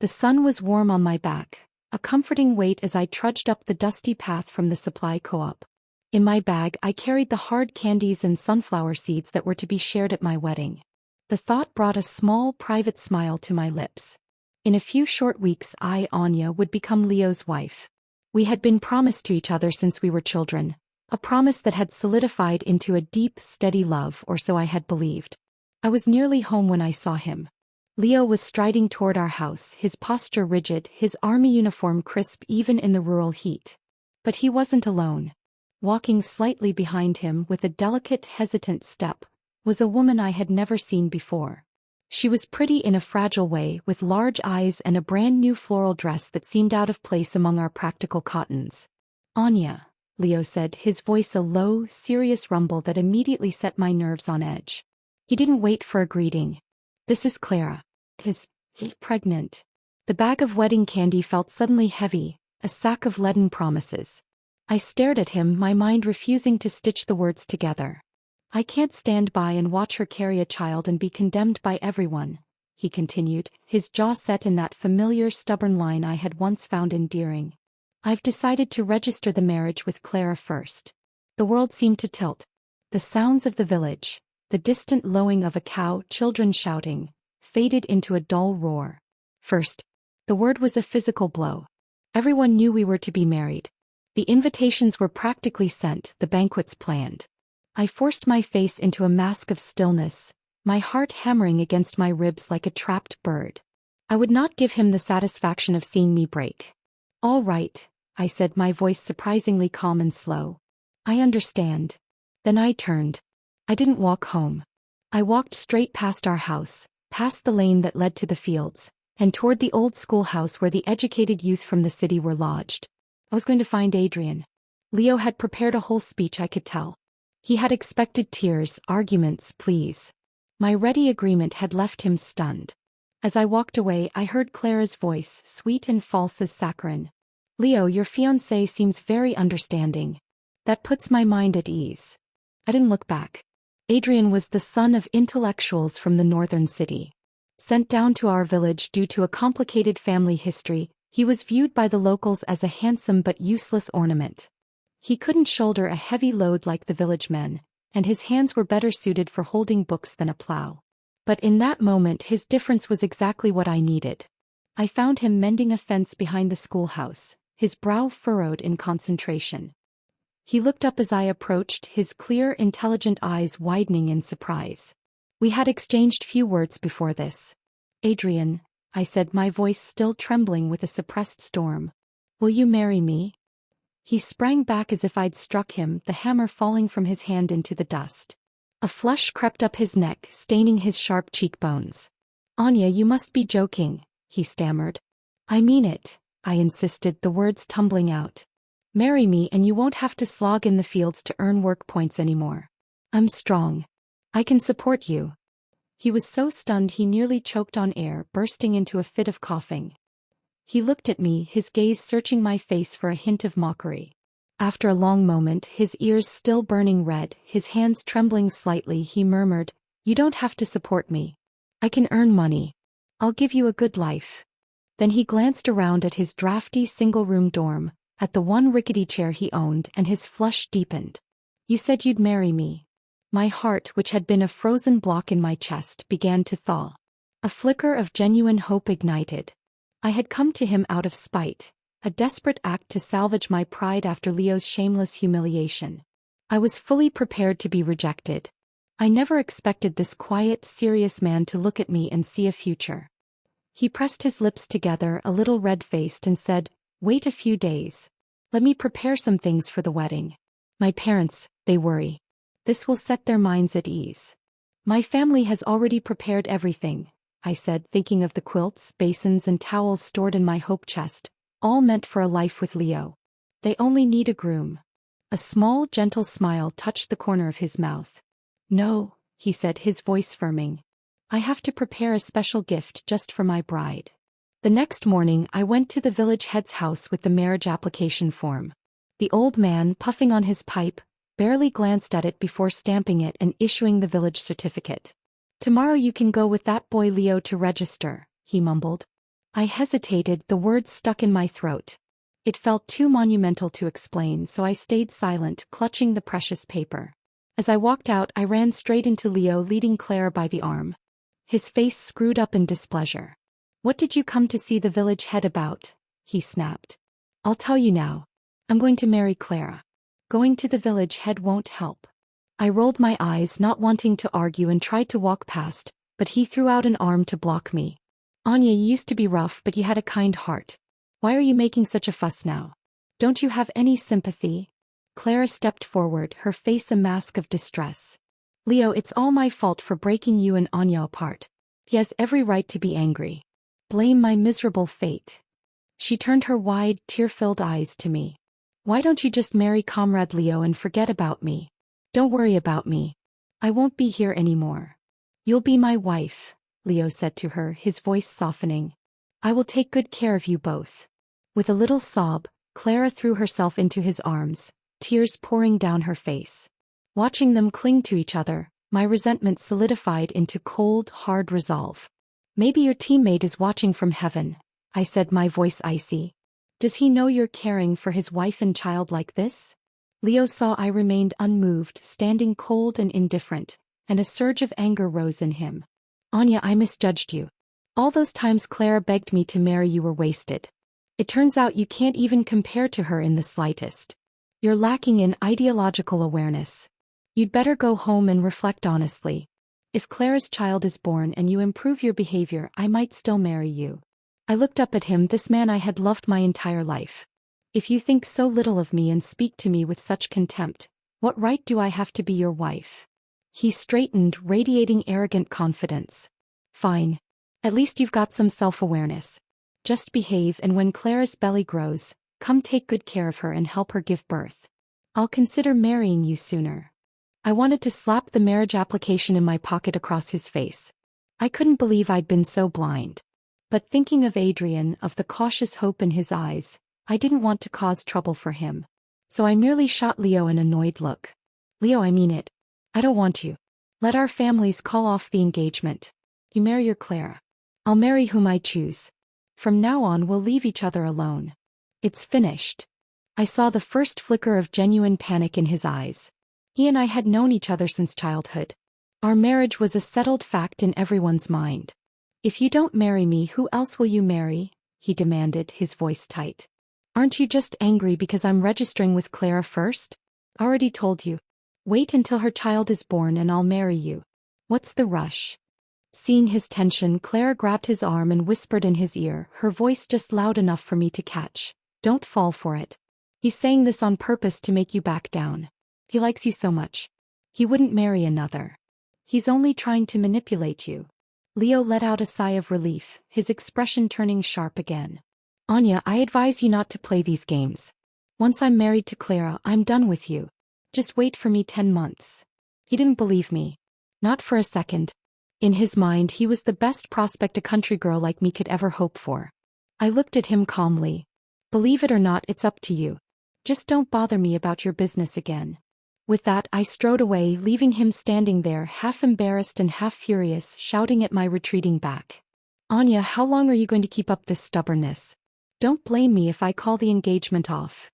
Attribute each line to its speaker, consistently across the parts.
Speaker 1: The sun was warm on my back, a comforting weight as I trudged up the dusty path from the supply co-op. In my bag I carried the hard candies and sunflower seeds that were to be shared at my wedding. The thought brought a small, private smile to my lips. In a few short weeks Anya, would become Leo's wife. We had been promised to each other since we were children, a promise that had solidified into a deep, steady love, or so I had believed. I was nearly home when I saw him. Leo was striding toward our house, his posture rigid, his army uniform crisp even in the rural heat. But he wasn't alone. Walking slightly behind him with a delicate, hesitant step, was a woman I had never seen before. She was pretty in a fragile way, with large eyes and a brand-new floral dress that seemed out of place among our practical cottons. "Anya," Leo said, his voice a low, serious rumble that immediately set my nerves on edge. He didn't wait for a greeting. "This is Clara. He's pregnant." The bag of wedding candy felt suddenly heavy, a sack of leaden promises. I stared at him, my mind refusing to stitch the words together. "I can't stand by and watch her carry a child and be condemned by everyone," he continued, his jaw set in that familiar stubborn line I had once found endearing. "I've decided to register the marriage with Clara first." The world seemed to tilt. The sounds of the village, the distant lowing of a cow, children shouting, faded into a dull roar. First. The word was a physical blow. Everyone knew we were to be married. The invitations were practically sent, the banquets planned. I forced my face into a mask of stillness, my heart hammering against my ribs like a trapped bird. I would not give him the satisfaction of seeing me break. "All right," I said, my voice surprisingly calm and slow. "I understand." Then I turned. I didn't walk home. I walked straight past our house, past the lane that led to the fields, and toward the old schoolhouse where the educated youth from the city were lodged. I was going to find Adrian. Leo had prepared a whole speech, I could tell. He had expected tears, arguments, pleas. My ready agreement had left him stunned. As I walked away, I heard Clara's voice, sweet and false as saccharine. "Leo, your fiancé seems very understanding. That puts my mind at ease." I didn't look back. Adrian was the son of intellectuals from the northern city. Sent down to our village due to a complicated family history, he was viewed by the locals as a handsome but useless ornament. He couldn't shoulder a heavy load like the village men, and his hands were better suited for holding books than a plow. But in that moment his difference was exactly what I needed. I found him mending a fence behind the schoolhouse, his brow furrowed in concentration. He looked up as I approached, his clear, intelligent eyes widening in surprise. We had exchanged few words before this. "Adrian," I said, my voice still trembling with a suppressed storm, "will you marry me?" He sprang back as if I'd struck him, the hammer falling from his hand into the dust. A flush crept up his neck, staining his sharp cheekbones. "Anya, you must be joking," he stammered. "I mean it," I insisted, the words tumbling out. "Marry me and you won't have to slog in the fields to earn work points anymore. I'm strong. I can support you." He was so stunned he nearly choked on air, bursting into a fit of coughing. He looked at me, his gaze searching my face for a hint of mockery. After a long moment, his ears still burning red, his hands trembling slightly, he murmured, "You don't have to support me. I can earn money. I'll give you a good life." Then he glanced around at his drafty single-room dorm, at the one rickety chair he owned, and his flush deepened. "You said you'd marry me." My heart, which had been a frozen block in my chest, began to thaw. A flicker of genuine hope ignited. I had come to him out of spite, a desperate act to salvage my pride after Leo's shameless humiliation. I was fully prepared to be rejected. I never expected this quiet, serious man to look at me and see a future. He pressed his lips together, a little red-faced, and said, "Wait a few days. Let me prepare some things for the wedding. My parents, they worry. This will set their minds at ease." "My family has already prepared everything," I said, thinking of the quilts, basins and towels stored in my hope chest, all meant for a life with Leo. "They only need a groom." A small, gentle smile touched the corner of his mouth. "No," he said, his voice firming. "I have to prepare a special gift just for my bride." The next morning I went to the village head's house with the marriage application form. The old man, puffing on his pipe, barely glanced at it before stamping it and issuing the village certificate. "Tomorrow you can go with that boy Leo to register," he mumbled. I hesitated, the words stuck in my throat. It felt too monumental to explain, so I stayed silent, clutching the precious paper. As I walked out, I ran straight into Leo, leading Clara by the arm. His face screwed up in displeasure. "What did you come to see the village head about?" he snapped. "I'll tell you now. I'm going to marry Clara. Going to the village head won't help." I rolled my eyes, not wanting to argue, and tried to walk past, but he threw out an arm to block me. "Anya, you used to be rough, but you had a kind heart. Why are you making such a fuss now? Don't you have any sympathy?" Clara stepped forward, her face a mask of distress. "Leo, it's all my fault for breaking you and Anya apart. He has every right to be angry. Blame my miserable fate." She turned her wide, tear-filled eyes to me. "Why don't you just marry Comrade Leo and forget about me? Don't worry about me. I won't be here anymore." "You'll be my wife," Leo said to her, his voice softening. "I will take good care of you both." With a little sob, Clara threw herself into his arms, tears pouring down her face. Watching them cling to each other, my resentment solidified into cold, hard resolve. "Maybe your teammate is watching from heaven," I said, my voice icy. "Does he know you're caring for his wife and child like this?" Leo saw I remained unmoved, standing cold and indifferent, and a surge of anger rose in him. "Anya, I misjudged you. All those times Clara begged me to marry you were wasted. It turns out you can't even compare to her in the slightest. You're lacking in ideological awareness. You'd better go home and reflect honestly. If Clara's child is born and you improve your behavior, I might still marry you." I looked up at him, this man I had loved my entire life. "If you think so little of me and speak to me with such contempt, what right do I have to be your wife?" He straightened, radiating arrogant confidence. "Fine. At least you've got some self-awareness. Just behave, and when Clara's belly grows, come take good care of her and help her give birth. I'll consider marrying you sooner." I wanted to slap the marriage application in my pocket across his face. I couldn't believe I'd been so blind. But thinking of Adrian, of the cautious hope in his eyes, I didn't want to cause trouble for him. So I merely shot Leo an annoyed look. "Leo, I mean it. I don't want you. Let our families call off the engagement. You marry your Clara. I'll marry whom I choose. From now on we'll leave each other alone. It's finished." I saw the first flicker of genuine panic in his eyes. He and I had known each other since childhood. Our marriage was a settled fact in everyone's mind. "If you don't marry me, who else will you marry?" he demanded, his voice tight. "Aren't you just angry because I'm registering with Clara first? Already told you. Wait until her child is born and I'll marry you. What's the rush?" Seeing his tension, Clara grabbed his arm and whispered in his ear, her voice just loud enough for me to catch. "Don't fall for it. He's saying this on purpose to make you back down. He likes you so much. He wouldn't marry another. He's only trying to manipulate you." Leo let out a sigh of relief, his expression turning sharp again. "Anya, I advise you not to play these games. Once I'm married to Clara, I'm done with you. Just wait for me 10 months. He didn't believe me. Not for a second. In his mind, he was the best prospect a country girl like me could ever hope for. I looked at him calmly. "Believe it or not, it's up to you. Just don't bother me about your business again." With that, I strode away, leaving him standing there, half embarrassed and half furious, shouting at my retreating back. "Anya, how long are you going to keep up this stubbornness? Don't blame me if I call the engagement off."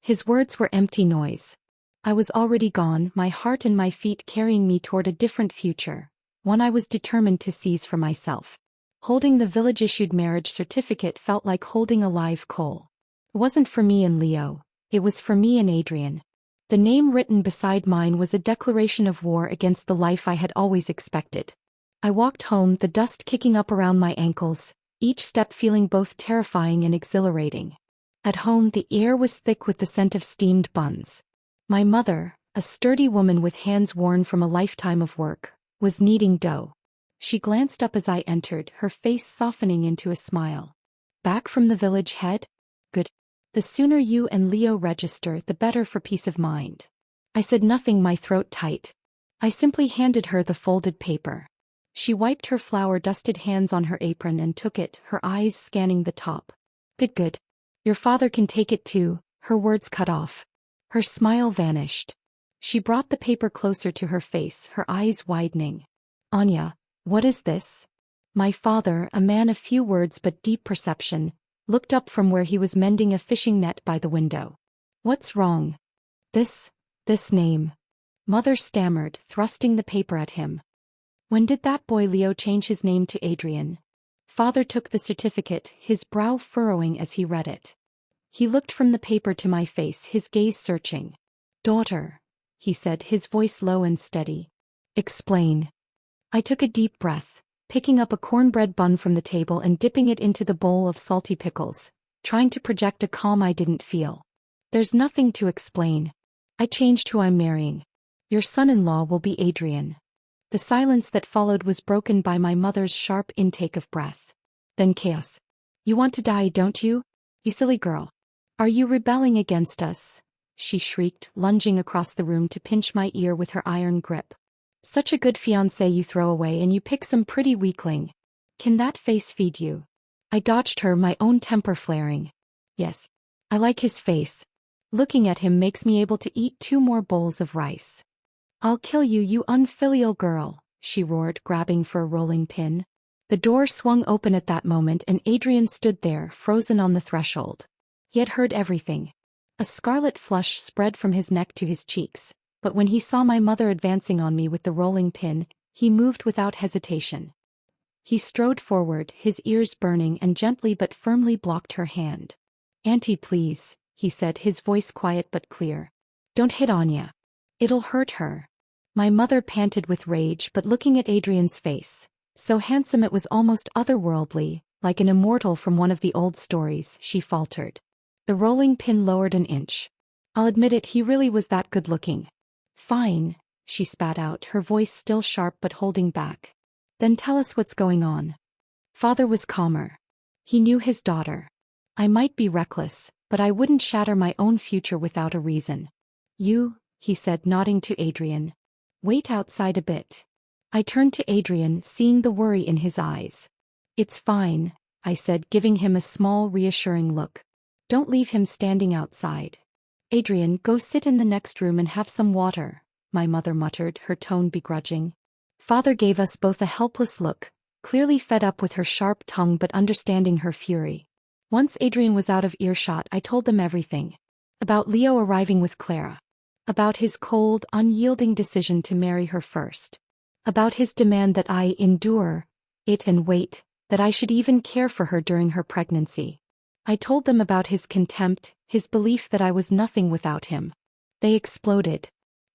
Speaker 1: His words were empty noise. I was already gone, my heart and my feet carrying me toward a different future, one I was determined to seize for myself. Holding the village-issued marriage certificate felt like holding a live coal. It wasn't for me and Leo. It was for me and Adrian. The name written beside mine was a declaration of war against the life I had always expected. I walked home, the dust kicking up around my ankles, each step feeling both terrifying and exhilarating. At home, the air was thick with the scent of steamed buns. My mother, a sturdy woman with hands worn from a lifetime of work, was kneading dough. She glanced up as I entered, her face softening into a smile. "Back from the village head? Good. The sooner you and Leo register, the better for peace of mind." I said nothing, my throat tight. I simply handed her the folded paper. She wiped her flour-dusted hands on her apron and took it, her eyes scanning the top. Good. Your father can take it too." Her words cut off. Her smile vanished. She brought the paper closer to her face, her eyes widening. "Anya, what is this?" My father, a man of few words but deep perception, looked up from where he was mending a fishing net by the window. What's wrong? This name. Mother stammered, thrusting the paper at him. When did that boy Leo change his name to Adrian? Father took the certificate, his brow furrowing as he read it. He looked from the paper to my face, his gaze searching. Daughter, he said, his voice low and steady. Explain. I took a deep breath, picking up a cornbread bun from the table and dipping it into the bowl of salty pickles, trying to project a calm I didn't feel. There's nothing to explain. I changed who I'm marrying. Your son-in-law will be Adrian. The silence that followed was broken by my mother's sharp intake of breath. Then chaos. You want to die, don't you? You silly girl. Are you rebelling against us? She shrieked, lunging across the room to pinch my ear with her iron grip. Such a good fiancé you throw away and you pick some pretty weakling. Can that face feed you? I dodged her, my own temper flaring. Yes. I like his face. Looking at him makes me able to eat 2 more bowls of rice. I'll kill you, you unfilial girl, she roared, grabbing for a rolling pin. The door swung open at that moment and Adrian stood there, frozen on the threshold. He had heard everything. A scarlet flush spread from his neck to his cheeks, but when he saw my mother advancing on me with the rolling pin, he moved without hesitation. He strode forward, his ears burning, and gently but firmly blocked her hand. Auntie, please, he said, his voice quiet but clear. Don't hit Anya. It'll hurt her. My mother panted with rage, but looking at Adrian's face, so handsome it was almost otherworldly, like an immortal from one of the old stories, she faltered. The rolling pin lowered an inch. I'll admit it, he really was that good looking. Fine, she spat out, her voice still sharp but holding back. Then tell us what's going on. Father was calmer. He knew his daughter. I might be reckless, but I wouldn't shatter my own future without a reason. You, he said, nodding to Adrian. Wait outside a bit. I turned to Adrian, seeing the worry in his eyes. It's fine, I said, giving him a small, reassuring look. Don't leave him standing outside. Adrian, go sit in the next room and have some water, my mother muttered, her tone begrudging. Father gave us both a helpless look, clearly fed up with her sharp tongue but understanding her fury. Once Adrian was out of earshot, I told them everything. About Leo arriving with Clara. About his cold, unyielding decision to marry her first. About his demand that I endure it and wait, that I should even care for her during her pregnancy. I told them about his contempt, his belief that I was nothing without him. They exploded.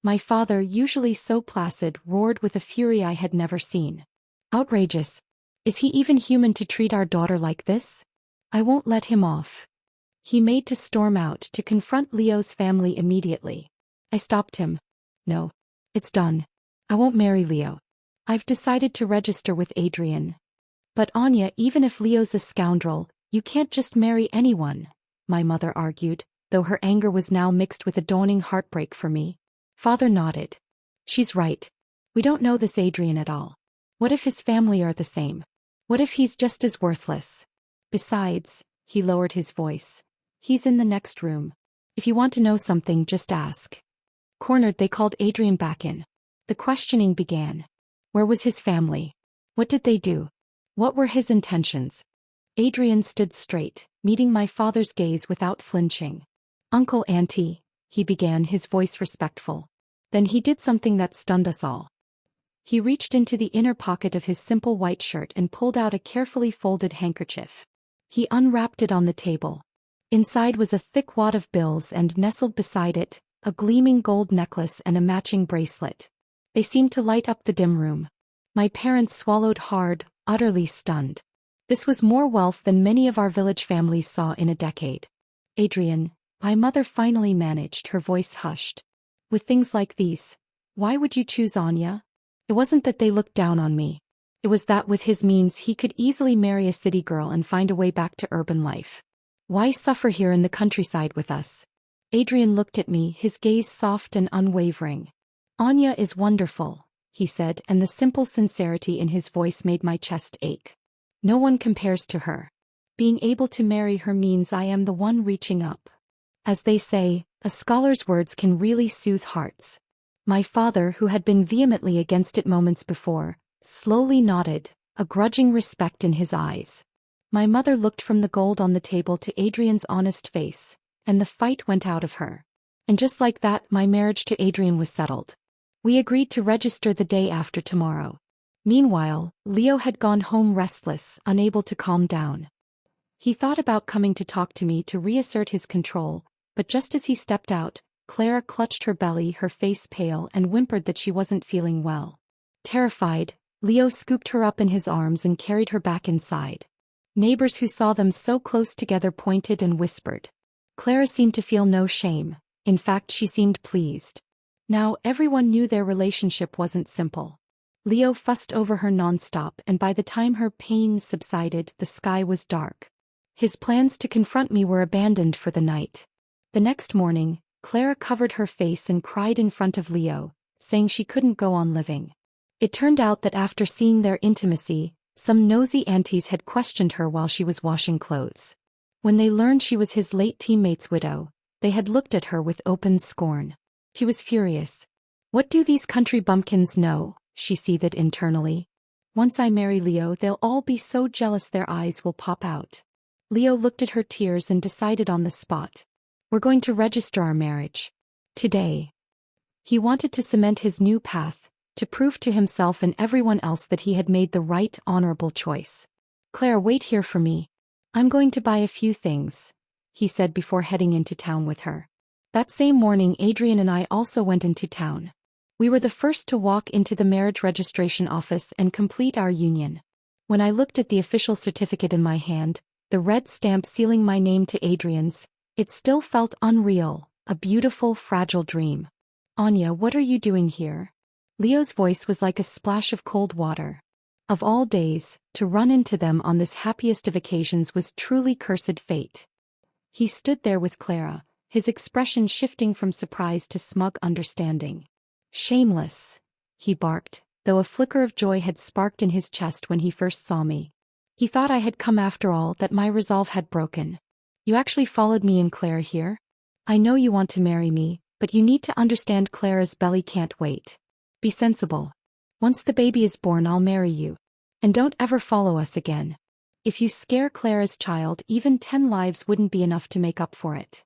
Speaker 1: My father, usually so placid, roared with a fury I had never seen. Outrageous. Is he even human to treat our daughter like this? I won't let him off. He made to storm out to confront Leo's family immediately. I stopped him. No. It's done. I won't marry Leo. I've decided to register with Adrian. But Anya, even if Leo's a scoundrel, you can't just marry anyone, my mother argued, though her anger was now mixed with a dawning heartbreak for me. Father nodded. She's right. We don't know this Adrian at all. What if his family are the same? What if he's just as worthless? Besides, he lowered his voice. He's in the next room. If you want to know something, just ask. Cornered, they called Adrian back in. The questioning began. Where was his family? What did they do? What were his intentions? Adrian stood straight, meeting my father's gaze without flinching. Uncle, Auntie, he began, his voice respectful. Then he did something that stunned us all. He reached into the inner pocket of his simple white shirt and pulled out a carefully folded handkerchief. He unwrapped it on the table. Inside was a thick wad of bills and nestled beside it, a gleaming gold necklace and a matching bracelet. They seemed to light up the dim room. My parents swallowed hard, utterly stunned. This was more wealth than many of our village families saw in a decade. Adrian, my mother finally managed, her voice hushed. With things like these, why would you choose Anya? It wasn't that they looked down on me. It was that with his means he could easily marry a city girl and find a way back to urban life. Why suffer here in the countryside with us? Adrian looked at me, his gaze soft and unwavering. Anya is wonderful, he said, and the simple sincerity in his voice made my chest ache. No one compares to her. Being able to marry her means I am the one reaching up. As they say, a scholar's words can really soothe hearts. My father, who had been vehemently against it moments before, slowly nodded, a grudging respect in his eyes. My mother looked from the gold on the table to Adrian's honest face, and the fight went out of her. And just like that, my marriage to Adrian was settled. We agreed to register the day after tomorrow. Meanwhile, Leo had gone home restless, unable to calm down. He thought about coming to talk to me to reassert his control, but just as he stepped out, Clara clutched her belly, her face pale, and whimpered that she wasn't feeling well. Terrified, Leo scooped her up in his arms and carried her back inside. Neighbors who saw them so close together pointed and whispered. Clara seemed to feel no shame. In fact, she seemed pleased. Now everyone knew their relationship wasn't simple. Leo fussed over her nonstop, and by the time her pain subsided, the sky was dark. His plans to confront me were abandoned for the night. The next morning, Clara covered her face and cried in front of Leo, saying she couldn't go on living. It turned out that after seeing their intimacy, some nosy aunties had questioned her while she was washing clothes. When they learned she was his late teammate's widow, they had looked at her with open scorn. She was furious. "What do these country bumpkins know?" she seethed internally. "Once I marry Leo, they'll all be so jealous their eyes will pop out." Leo looked at her tears and decided on the spot. "We're going to register our marriage. Today." He wanted to cement his new path, to prove to himself and everyone else that he had made the right, honorable choice. "Claire, wait here for me. I'm going to buy a few things," he said before heading into town with her. That same morning, Adrian and I also went into town. We were the first to walk into the marriage registration office and complete our union. When I looked at the official certificate in my hand, the red stamp sealing my name to Adrian's, it still felt unreal, a beautiful, fragile dream. "Anya, what are you doing here?" Leo's voice was like a splash of cold water. Of all days, to run into them on this happiest of occasions was truly cursed fate. He stood there with Clara, his expression shifting from surprise to smug understanding. "Shameless," he barked, though a flicker of joy had sparked in his chest when he first saw me. He thought I had come after all, that my resolve had broken. "You actually followed me and Clara here? I know you want to marry me, but you need to understand Clara's belly can't wait. Be sensible. Once the baby is born, I'll marry you. And don't ever follow us again. If you scare Clara's child, even 10 lives wouldn't be enough to make up for it."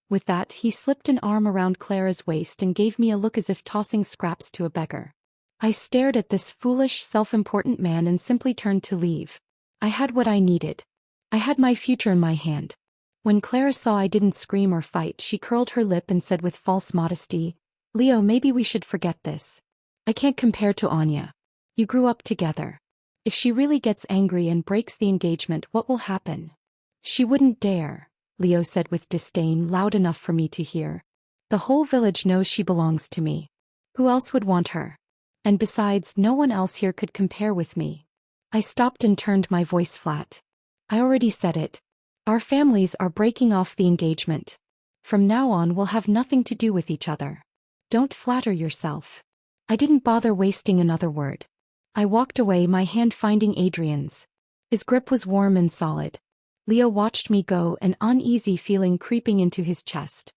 Speaker 1: With that, he slipped an arm around Clara's waist and gave me a look as if tossing scraps to a beggar. I stared at this foolish, self-important man and simply turned to leave. I had what I needed. I had my future in my hand. When Clara saw I didn't scream or fight, she curled her lip and said with false modesty, "Leo, maybe we should forget this. I can't compare to Anya. You grew up together. If she really gets angry and breaks the engagement, what will happen?" "She wouldn't dare," Leo said with disdain loud enough for me to hear. "The whole village knows she belongs to me. Who else would want her? And besides, no one else here could compare with me." I stopped and turned my voice flat. "I already said it. Our families are breaking off the engagement. From now on, we'll have nothing to do with each other. Don't flatter yourself." I didn't bother wasting another word. I walked away, my hand finding Adrian's. His grip was warm and solid. Leo watched me go, an uneasy feeling creeping into his chest.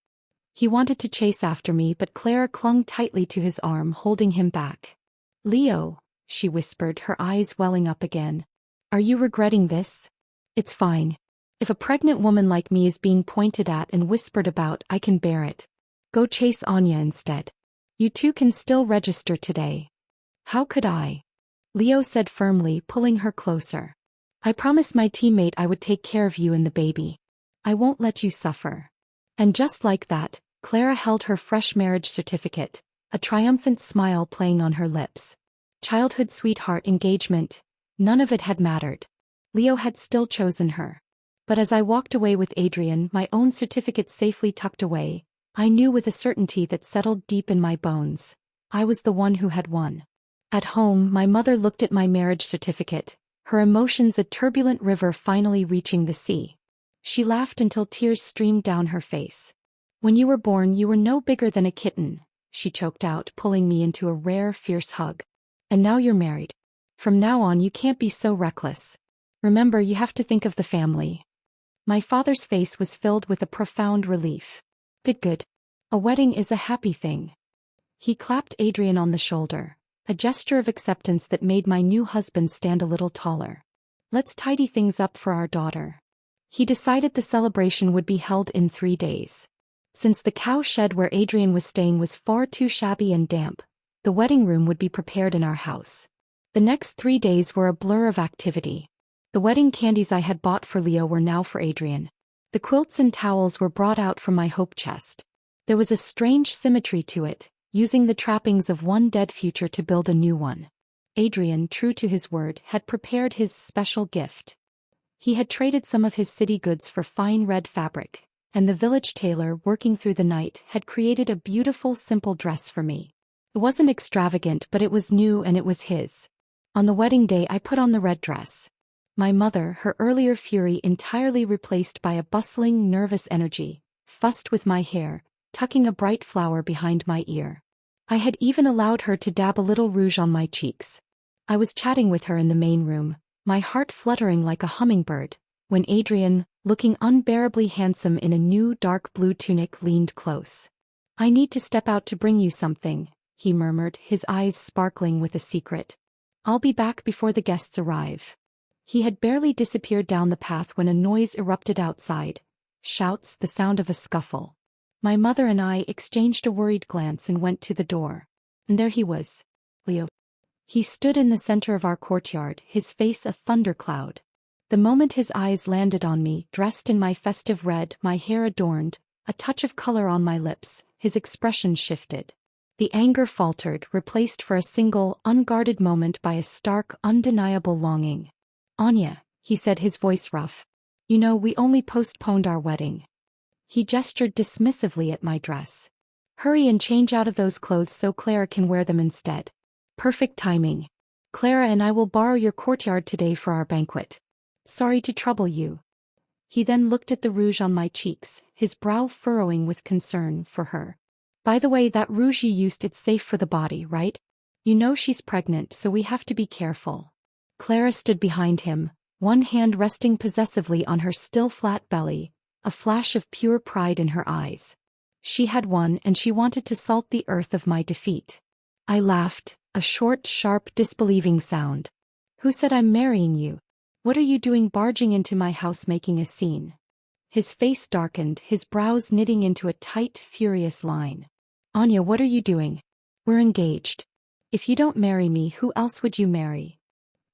Speaker 1: He wanted to chase after me, but Clara clung tightly to his arm, holding him back. "Leo," she whispered, her eyes welling up again. "Are you regretting this? It's fine. If a pregnant woman like me is being pointed at and whispered about, I can bear it. Go chase Anya instead. You two can still register today." "How could I?" Leo said firmly, pulling her closer. "I promised my teammate I would take care of you and the baby. I won't let you suffer." And just like that, Clara held her fresh marriage certificate, a triumphant smile playing on her lips. Childhood sweetheart engagement, none of it had mattered. Leo had still chosen her. But as I walked away with Adrian, my own certificate safely tucked away, I knew with a certainty that settled deep in my bones, I was the one who had won. At home, my mother looked at my marriage certificate, her emotions a turbulent river finally reaching the sea. She laughed until tears streamed down her face. "When you were born, you were no bigger than a kitten," she choked out, pulling me into a rare, fierce hug. "And now you're married. From now on, you can't be so reckless. Remember, you have to think of the family." My father's face was filled with a profound relief. Good. A wedding is a happy thing." He clapped Adrian on the shoulder. a gesture of acceptance that made my new husband stand a little taller. Let's tidy things up for our daughter. He decided the celebration would be held in 3 days. Since the cow shed where Adrian was staying was far too shabby and damp, the wedding room would be prepared in our house. The next 3 days were a blur of activity. The wedding candies I had bought for Leo were now for Adrian. The quilts and towels were brought out from my hope chest. There was a strange symmetry to it, using the trappings of one dead future to build a new one. Adrian, true to his word, had prepared his special gift. He had traded some of his city goods for fine red fabric, and the village tailor, working through the night, had created a beautiful, simple dress for me. It wasn't extravagant, but it was new and it was his. On the wedding day I put on the red dress. My mother, her earlier fury entirely replaced by a bustling, nervous energy, fussed with my hair, tucking a bright flower behind my ear. I had even allowed her to dab a little rouge on my cheeks. I was chatting with her in the main room, my heart fluttering like a hummingbird, when Adrian, looking unbearably handsome in a new dark blue tunic, leaned close. "I need to step out to bring you something," he murmured, his eyes sparkling with a secret. "I'll be back before the guests arrive." He had barely disappeared down the path when a noise erupted outside. Shouts, the sound of a scuffle. My mother and I exchanged a worried glance and went to the door. And there he was. Leo. He stood in the center of our courtyard, his face a thundercloud. The moment his eyes landed on me, dressed in my festive red, my hair adorned, a touch of color on my lips, his expression shifted. The anger faltered, replaced for a single, unguarded moment by a stark, undeniable longing. "Anya," he said, his voice rough. "You know, we only postponed our wedding." He gestured dismissively at my dress. "Hurry and change out of those clothes so Clara can wear them instead." Perfect timing. "Clara and I will borrow your courtyard today for our banquet. Sorry to trouble you." He then looked at the rouge on my cheeks, his brow furrowing with concern for her. "By the way, that rouge you used, it's safe for the body, right? You know she's pregnant, so we have to be careful." Clara stood behind him, one hand resting possessively on her still flat belly, a flash of pure pride in her eyes. She had won and she wanted to salt the earth of my defeat. I laughed, a short, sharp, disbelieving sound. "Who said I'm marrying you? What are you doing barging into my house making a scene?" His face darkened, his brows knitting into a tight, furious line. "Anya, what are you doing? We're engaged. If you don't marry me, who else would you marry?"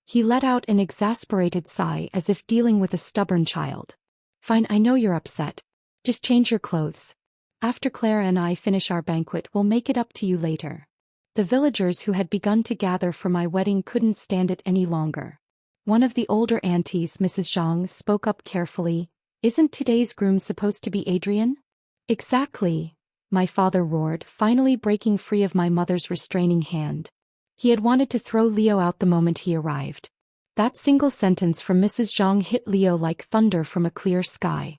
Speaker 1: He let out an exasperated sigh as if dealing with a stubborn child. "Fine, I know you're upset. Just change your clothes. After Clara and I finish our banquet, we'll make it up to you later." The villagers who had begun to gather for my wedding couldn't stand it any longer. One of the older aunties, Mrs. Zhang, spoke up carefully. "Isn't today's groom supposed to be Adrian?" "Exactly," my father roared, finally breaking free of my mother's restraining hand. He had wanted to throw Leo out the moment he arrived. That single sentence from Mrs. Zhang hit Leo like thunder from a clear sky.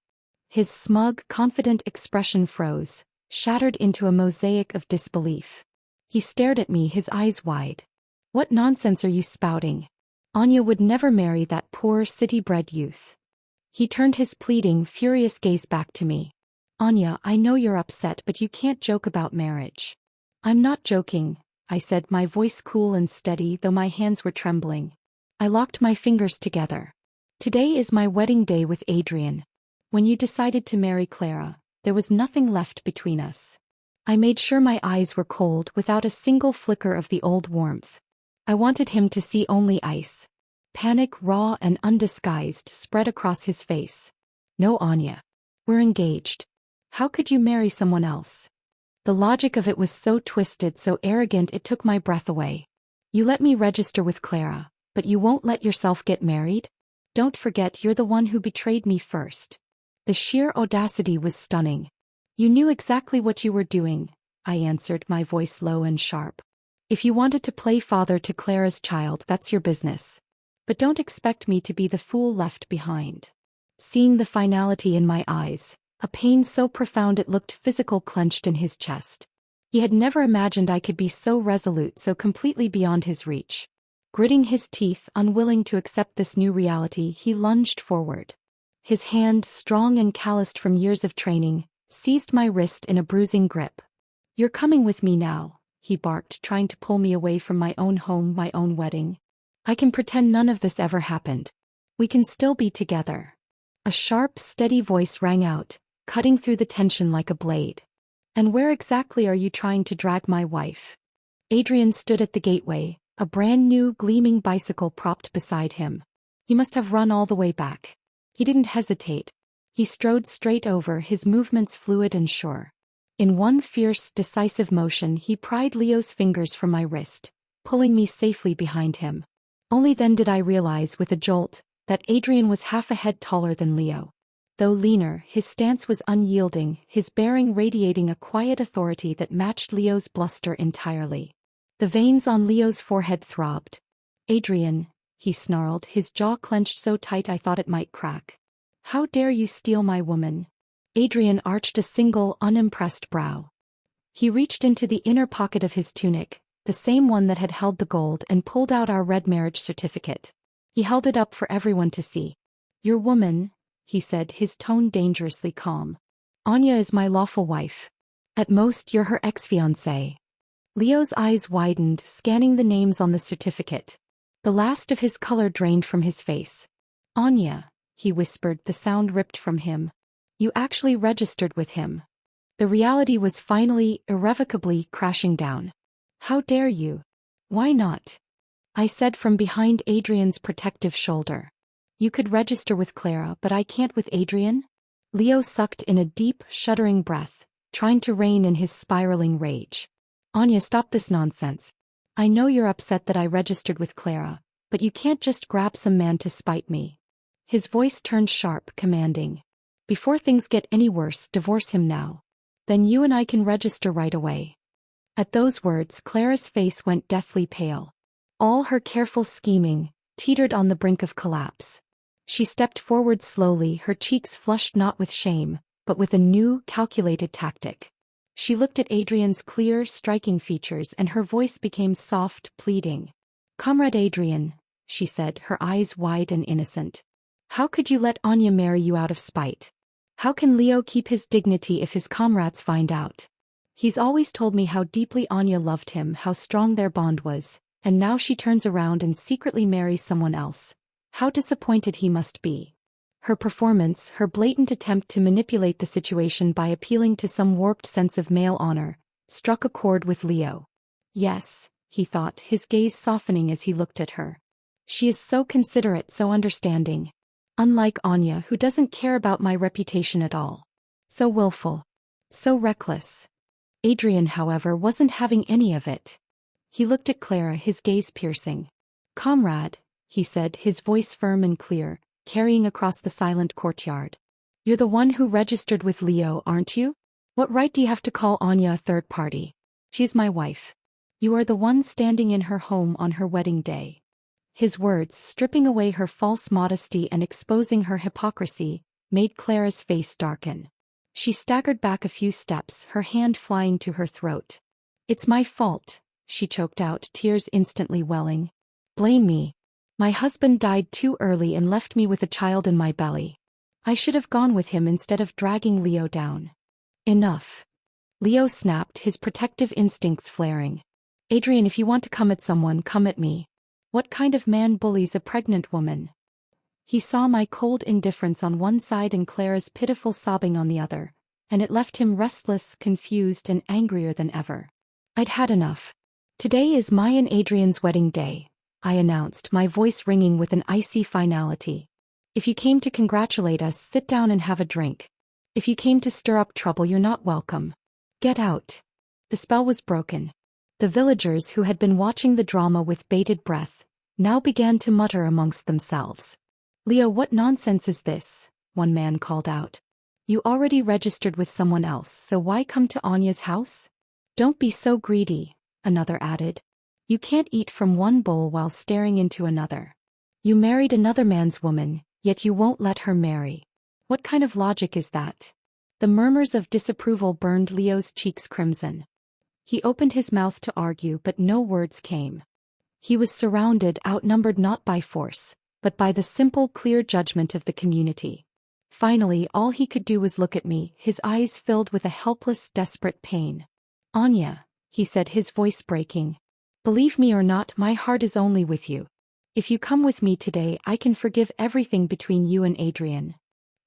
Speaker 1: His smug, confident expression froze, shattered into a mosaic of disbelief. He stared at me, his eyes wide. "What nonsense are you spouting? Anya would never marry that poor, city-bred youth." He turned his pleading, furious gaze back to me. "Anya, I know you're upset, but you can't joke about marriage." "I'm not joking," I said, my voice cool and steady though my hands were trembling. I locked my fingers together. "Today is my wedding day with Adrian. When you decided to marry Clara, there was nothing left between us." I made sure my eyes were cold, without a single flicker of the old warmth. I wanted him to see only ice. Panic, raw and undisguised, spread across his face. "No, Anya. We're engaged. How could you marry someone else?" The logic of it was so twisted, so arrogant, it took my breath away. "You let me register with Clara, but you won't let yourself get married? Don't forget you're the one who betrayed me first." The sheer audacity was stunning. "You knew exactly what you were doing," I answered, my voice low and sharp. "If you wanted to play father to Clara's child, that's your business. But don't expect me to be the fool left behind." Seeing the finality in my eyes, a pain so profound it looked physical clenched in his chest. He had never imagined I could be so resolute, so completely beyond his reach. Gritting his teeth, unwilling to accept this new reality, he lunged forward. His hand, strong and calloused from years of training, seized my wrist in a bruising grip. "You're coming with me now," he barked, trying to pull me away from my own home, my own wedding. I can pretend none of this ever happened. We can still be together. A sharp, steady voice rang out, cutting through the tension like a blade. And where exactly are you trying to drag my wife? Adrian stood at the gateway, a brand new, gleaming bicycle propped beside him. He must have run all the way back. He didn't hesitate. He strode straight over, his movements fluid and sure. In one fierce, decisive motion he pried Leo's fingers from my wrist, pulling me safely behind him. Only then did I realize with a jolt that Adrian was half a head taller than Leo. Though leaner, his stance was unyielding, his bearing radiating a quiet authority that matched Leo's bluster entirely. The veins on Leo's forehead throbbed. "Adrian," he snarled, his jaw clenched so tight I thought it might crack. "How dare you steal my woman?" Adrian arched a single, unimpressed brow. He reached into the inner pocket of his tunic, the same one that had held the gold, and pulled out our red marriage certificate. He held it up for everyone to see. "Your woman," he said, his tone dangerously calm. "Anya is my lawful wife. At most you're her ex-fiancé." Leo's eyes widened, scanning the names on the certificate. The last of his color drained from his face. "Anya," he whispered, the sound ripped from him. "You actually registered with him." The reality was finally, irrevocably crashing down. "How dare you?" "Why not?" I said from behind Adrian's protective shoulder. "You could register with Clara, but I can't with Adrian?" Leo sucked in a deep, shuddering breath, trying to rein in his spiraling rage. "Anya, stop this nonsense. I know you're upset that I registered with Clara, but you can't just grab some man to spite me." His voice turned sharp, commanding. "Before things get any worse, divorce him now. Then you and I can register right away." At those words, Clara's face went deathly pale. All her careful scheming teetered on the brink of collapse. She stepped forward slowly, her cheeks flushed not with shame, but with a new, calculated tactic. She looked at Adrian's clear, striking features, and her voice became soft, pleading. "Comrade Adrian," she said, her eyes wide and innocent. "How could you let Anya marry you out of spite? How can Leo keep his dignity if his comrades find out? He's always told me how deeply Anya loved him, how strong their bond was, and now she turns around and secretly marries someone else. How disappointed he must be." Her performance, her blatant attempt to manipulate the situation by appealing to some warped sense of male honor, struck a chord with Leo. "Yes," he thought, his gaze softening as he looked at her. "She is so considerate, so understanding. Unlike Anya, who doesn't care about my reputation at all. So willful. So reckless." Adrian, however, wasn't having any of it. He looked at Clara, his gaze piercing. "Comrade," he said, his voice firm and clear, carrying across the silent courtyard. "You're the one who registered with Leo, aren't you? What right do you have to call Anya a third party? She's my wife. You are the one standing in her home on her wedding day." His words, stripping away her false modesty and exposing her hypocrisy, made Clara's face darken. She staggered back a few steps, her hand flying to her throat. "It's my fault," she choked out, tears instantly welling. "Blame me. My husband died too early and left me with a child in my belly. I should have gone with him instead of dragging Leo down." "Enough." Leo snapped, his protective instincts flaring. "Adrian, if you want to come at someone, come at me. What kind of man bullies a pregnant woman?" He saw my cold indifference on one side and Clara's pitiful sobbing on the other, and it left him restless, confused, and angrier than ever. I'd had enough. "Today is my and Adrian's wedding day," I announced, my voice ringing with an icy finality. "If you came to congratulate us, sit down and have a drink. If you came to stir up trouble, you're not welcome. Get out." The spell was broken. The villagers who had been watching the drama with bated breath now began to mutter amongst themselves. "Leo, what nonsense is this?" one man called out. "You already registered with someone else, so why come to Anya's house?" "Don't be so greedy," another added. "You can't eat from one bowl while staring into another. You married another man's woman, yet you won't let her marry. What kind of logic is that?" The murmurs of disapproval burned Leo's cheeks crimson. He opened his mouth to argue, but no words came. He was surrounded, outnumbered not by force, but by the simple, clear judgment of the community. Finally, all he could do was look at me, his eyes filled with a helpless, desperate pain. "Anya," he said, his voice breaking. Believe me or not, my heart is only with you. If you come with me today, I can forgive everything between you and Adrian.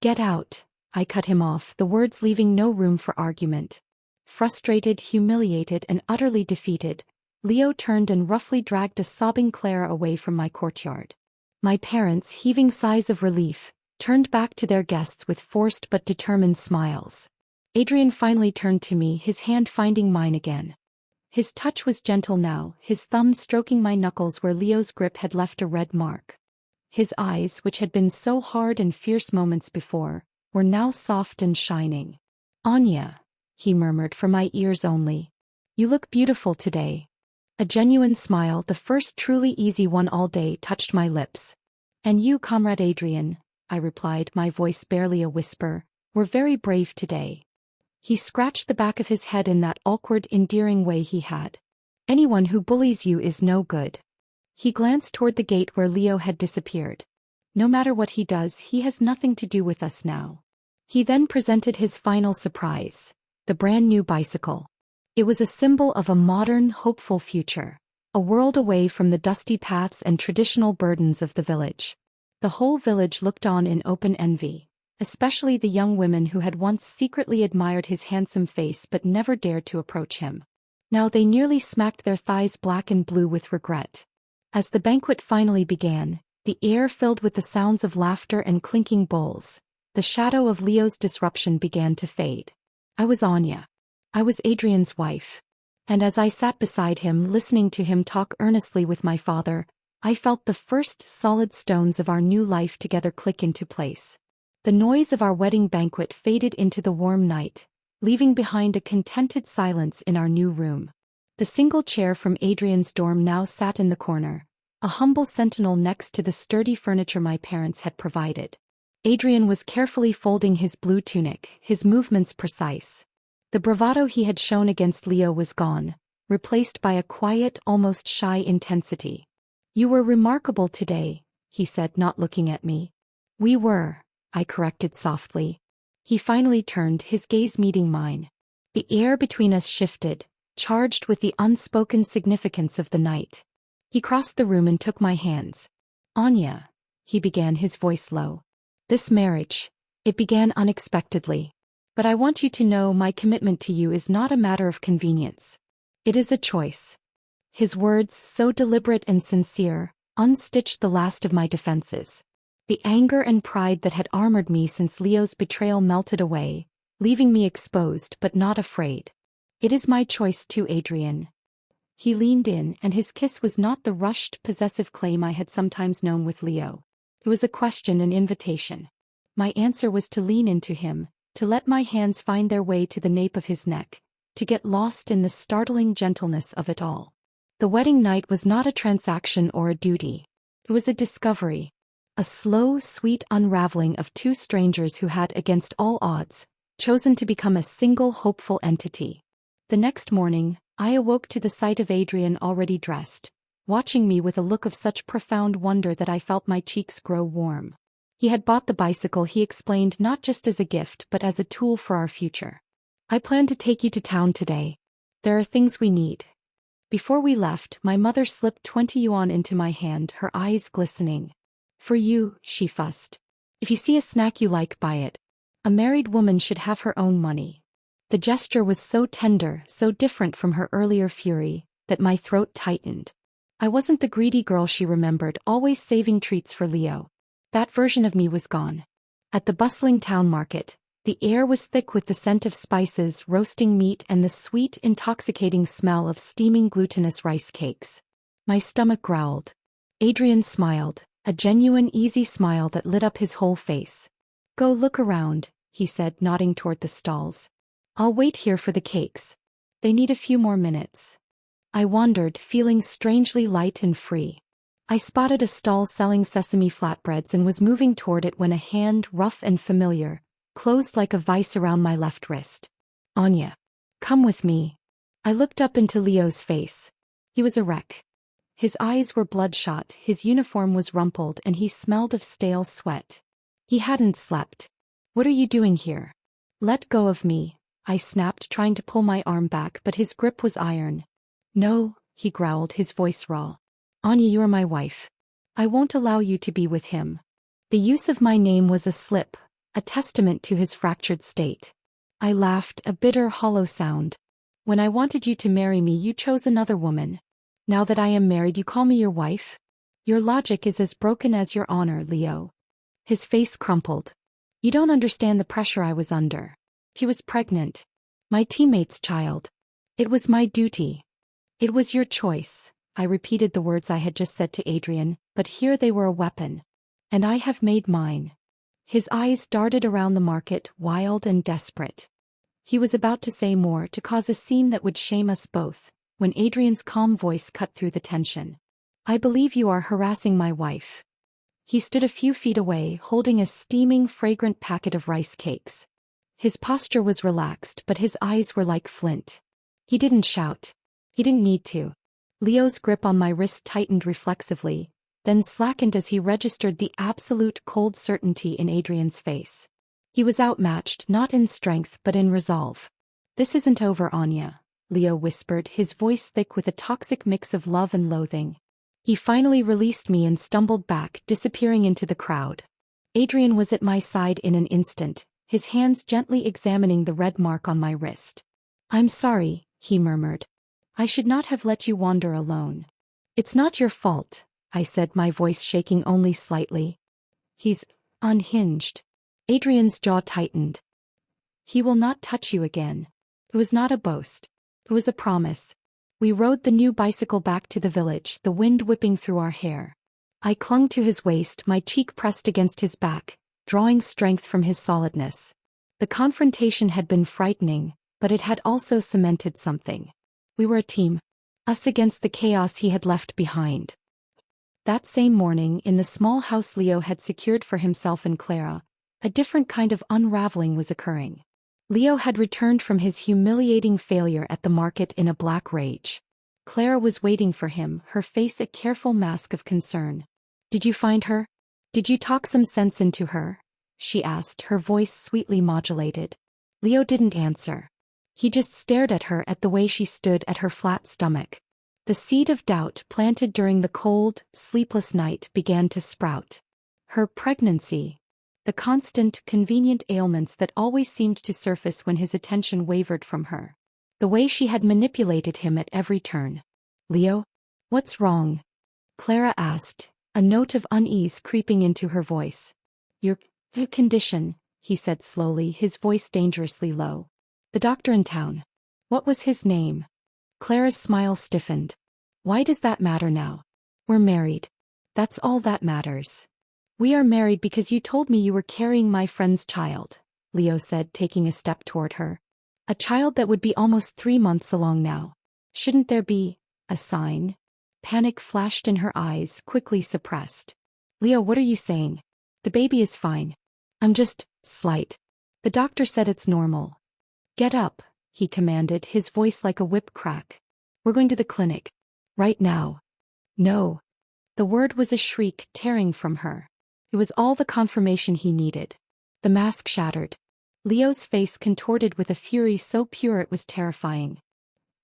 Speaker 1: Get out, I cut him off, the words leaving no room for argument. Frustrated, humiliated, and utterly defeated, Leo turned and roughly dragged a sobbing Clara away from my courtyard. My parents, heaving sighs of relief, turned back to their guests with forced but determined smiles. Adrian finally turned to me, his hand finding mine again. His touch was gentle now, his thumb stroking my knuckles where Leo's grip had left a red mark. His eyes, which had been so hard and fierce moments before, were now soft and shining. Anya, he murmured for my ears only. You look beautiful today. A genuine smile, the first truly easy one all day, touched my lips. And you, Comrade Adrian, I replied, my voice barely a whisper, were very brave today. He scratched the back of his head in that awkward, endearing way he had. Anyone who bullies you is no good. He glanced toward the gate where Leo had disappeared. No matter what he does, he has nothing to do with us now. He then presented his final surprise, the brand new bicycle. It was a symbol of a modern, hopeful future, a world away from the dusty paths and traditional burdens of the village. The whole village looked on in open envy, especially the young women who had once secretly admired his handsome face but never dared to approach him. Now they nearly smacked their thighs black and blue with regret. As the banquet finally began, the air filled with the sounds of laughter and clinking bowls, the shadow of Leo's disruption began to fade. I was Anya. I was Adrian's wife. And as I sat beside him listening to him talk earnestly with my father, I felt the first solid stones of our new life together click into place. The noise of our wedding banquet faded into the warm night, leaving behind a contented silence in our new room. The single chair from Adrian's dorm now sat in the corner, a humble sentinel next to the sturdy furniture my parents had provided. Adrian was carefully folding his blue tunic, his movements precise. The bravado he had shown against Leo was gone, replaced by a quiet, almost shy intensity. You were remarkable today, he said, not looking at me. We were, I corrected softly. He finally turned, his gaze meeting mine. The air between us shifted, charged with the unspoken significance of the night. He crossed the room and took my hands. Anya, he began, his voice low. This marriage, it began unexpectedly. But I want you to know my commitment to you is not a matter of convenience. It is a choice. His words, so deliberate and sincere, unstitched the last of my defenses. The anger and pride that had armored me since Leo's betrayal melted away, leaving me exposed but not afraid. It is my choice too, Adrian. He leaned in, and his kiss was not the rushed, possessive claim I had sometimes known with Leo. It was a question, an invitation. My answer was to lean into him, to let my hands find their way to the nape of his neck, to get lost in the startling gentleness of it all. The wedding night was not a transaction or a duty. It was a discovery. A slow, sweet unraveling of two strangers who had, against all odds, chosen to become a single hopeful entity. The next morning, I awoke to the sight of Adrian already dressed, watching me with a look of such profound wonder that I felt my cheeks grow warm. He had bought the bicycle, he explained, not just as a gift but as a tool for our future. I plan to take you to town today. There are things we need. Before we left, my mother slipped 20 yuan into my hand, her eyes glistening. For you, she fussed. If you see a snack you like, buy it. A married woman should have her own money. The gesture was so tender, so different from her earlier fury, that my throat tightened. I wasn't the greedy girl she remembered, always saving treats for Leo. That version of me was gone. At the bustling town market, the air was thick with the scent of spices, roasting meat, and the sweet, intoxicating smell of steaming glutinous rice cakes. My stomach growled. Adrian smiled, a genuine, easy smile that lit up his whole face. Go look around, he said, nodding toward the stalls. I'll wait here for the cakes. They need a few more minutes. I wandered, feeling strangely light and free. I spotted a stall selling sesame flatbreads and was moving toward it when a hand, rough and familiar, closed like a vice around my left wrist. Anya, come with me. I looked up into Leo's face. He was a wreck. His eyes were bloodshot, his uniform was rumpled, and he smelled of stale sweat. He hadn't slept. What are you doing here? Let go of me, I snapped, trying to pull my arm back, but his grip was iron. No, he growled, his voice raw. Anya, you are my wife. I won't allow you to be with him. The use of my name was a slip, a testament to his fractured state. I laughed, a bitter, hollow sound. When I wanted you to marry me, you chose another woman. Now that I am married, you call me your wife? Your logic is as broken as your honor, Leo. His face crumpled. You don't understand the pressure I was under. She was pregnant. My teammate's child. It was my duty. It was your choice. I repeated the words I had just said to Adrian, but here they were a weapon. And I have made mine. His eyes darted around the market, wild and desperate. He was about to say more, to cause a scene that would shame us both, when Adrian's calm voice cut through the tension. I believe you are harassing my wife. He stood a few feet away, holding a steaming, fragrant packet of rice cakes. His posture was relaxed, but his eyes were like flint. He didn't shout. He didn't need to. Leo's grip on my wrist tightened reflexively, then slackened as he registered the absolute cold certainty in Adrian's face. He was outmatched, not in strength but in resolve. This isn't over, Anya, Leo whispered, his voice thick with a toxic mix of love and loathing. He finally released me and stumbled back, disappearing into the crowd. Adrian was at my side in an instant, his hands gently examining the red mark on my wrist. I'm sorry, he murmured. I should not have let you wander alone. It's not your fault, I said, my voice shaking only slightly. He's unhinged. Adrian's jaw tightened. He will not touch you again. It was not a boast. It was a promise. We rode the new bicycle back to the village, the wind whipping through our hair. I clung to his waist, my cheek pressed against his back, drawing strength from his solidness. The confrontation had been frightening, but it had also cemented something. We were a team. Us against the chaos he had left behind. That same morning, in the small house Leo had secured for himself and Clara, a different kind of unraveling was occurring. Leo had returned from his humiliating failure at the market in a black rage. Clara was waiting for him, her face a careful mask of concern. Did you find her? Did you talk some sense into her? She asked, her voice sweetly modulated. Leo didn't answer. He just stared at her, at the way she stood, at her flat stomach. The seed of doubt planted during the cold, sleepless night began to sprout. Her pregnancy. The constant, convenient ailments that always seemed to surface when his attention wavered from her. The way she had manipulated him at every turn. Leo? What's wrong? Clara asked, a note of unease creeping into her voice. Your condition, he said slowly, his voice dangerously low. The doctor in town. What was his name? Clara's smile stiffened. Why does that matter now? We're married. That's all that matters. We are married because you told me you were carrying my friend's child, Leo said, taking a step toward her. A child that would be almost 3 months along now. Shouldn't there be a sign? Panic flashed in her eyes, quickly suppressed. Leo, what are you saying? The baby is fine. I'm just slight. The doctor said it's normal. Get up, he commanded, his voice like a whip crack. We're going to the clinic. Right now. No. The word was a shriek tearing from her. It was all the confirmation he needed. The mask shattered. Leo's face contorted with a fury so pure it was terrifying.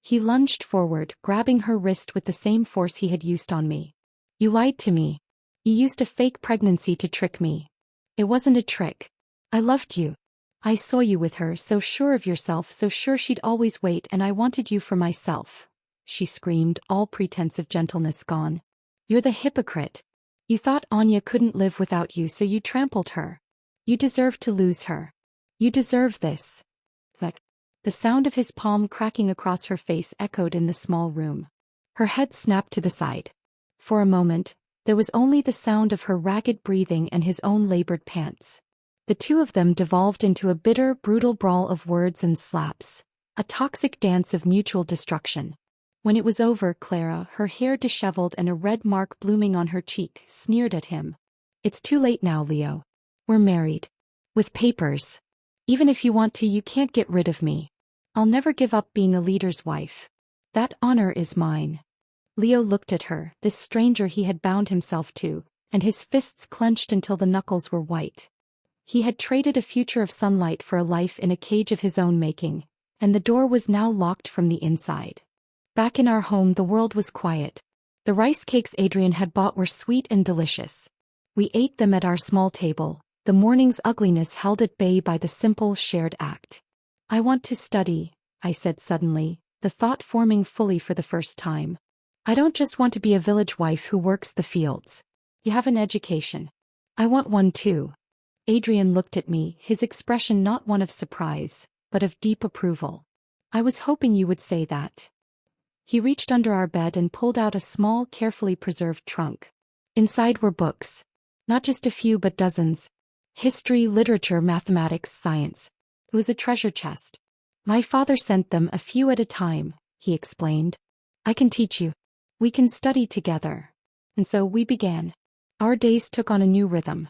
Speaker 1: He lunged forward, grabbing her wrist with the same force he had used on me. You lied to me. You used a fake pregnancy to trick me. It wasn't a trick. I loved you. I saw you with her, so sure of yourself, so sure she'd always wait, and I wanted you for myself. She screamed, all pretense of gentleness gone. You're the hypocrite. You thought Anya couldn't live without you, so you trampled her. You deserve to lose her. You deserve this. The sound of his palm cracking across her face echoed in the small room. Her head snapped to the side. For a moment, there was only the sound of her ragged breathing and his own labored pants. The two of them devolved into a bitter, brutal brawl of words and slaps, a toxic dance of mutual destruction. When it was over, Clara, her hair disheveled and a red mark blooming on her cheek, sneered at him. It's too late now, Leo. We're married. With papers. Even if you want to, you can't get rid of me. I'll never give up being a leader's wife. That honor is mine. Leo looked at her, this stranger he had bound himself to, and his fists clenched until the knuckles were white. He had traded a future of sunlight for a life in a cage of his own making, and the door was now locked from the inside. Back in our home, the world was quiet. The rice cakes Adrian had bought were sweet and delicious. We ate them at our small table, the morning's ugliness held at bay by the simple shared act. "I want to study," I said suddenly, the thought forming fully for the first time. "I don't just want to be a village wife who works the fields. You have an education. I want one too." Adrian looked at me, his expression not one of surprise, but of deep approval. "I was hoping you would say that." He reached under our bed and pulled out a small, carefully preserved trunk. Inside were books. Not just a few but dozens. History, literature, mathematics, science. It was a treasure chest. "My father sent them, a few at a time," he explained. "I can teach you. We can study together." And so we began. Our days took on a new rhythm.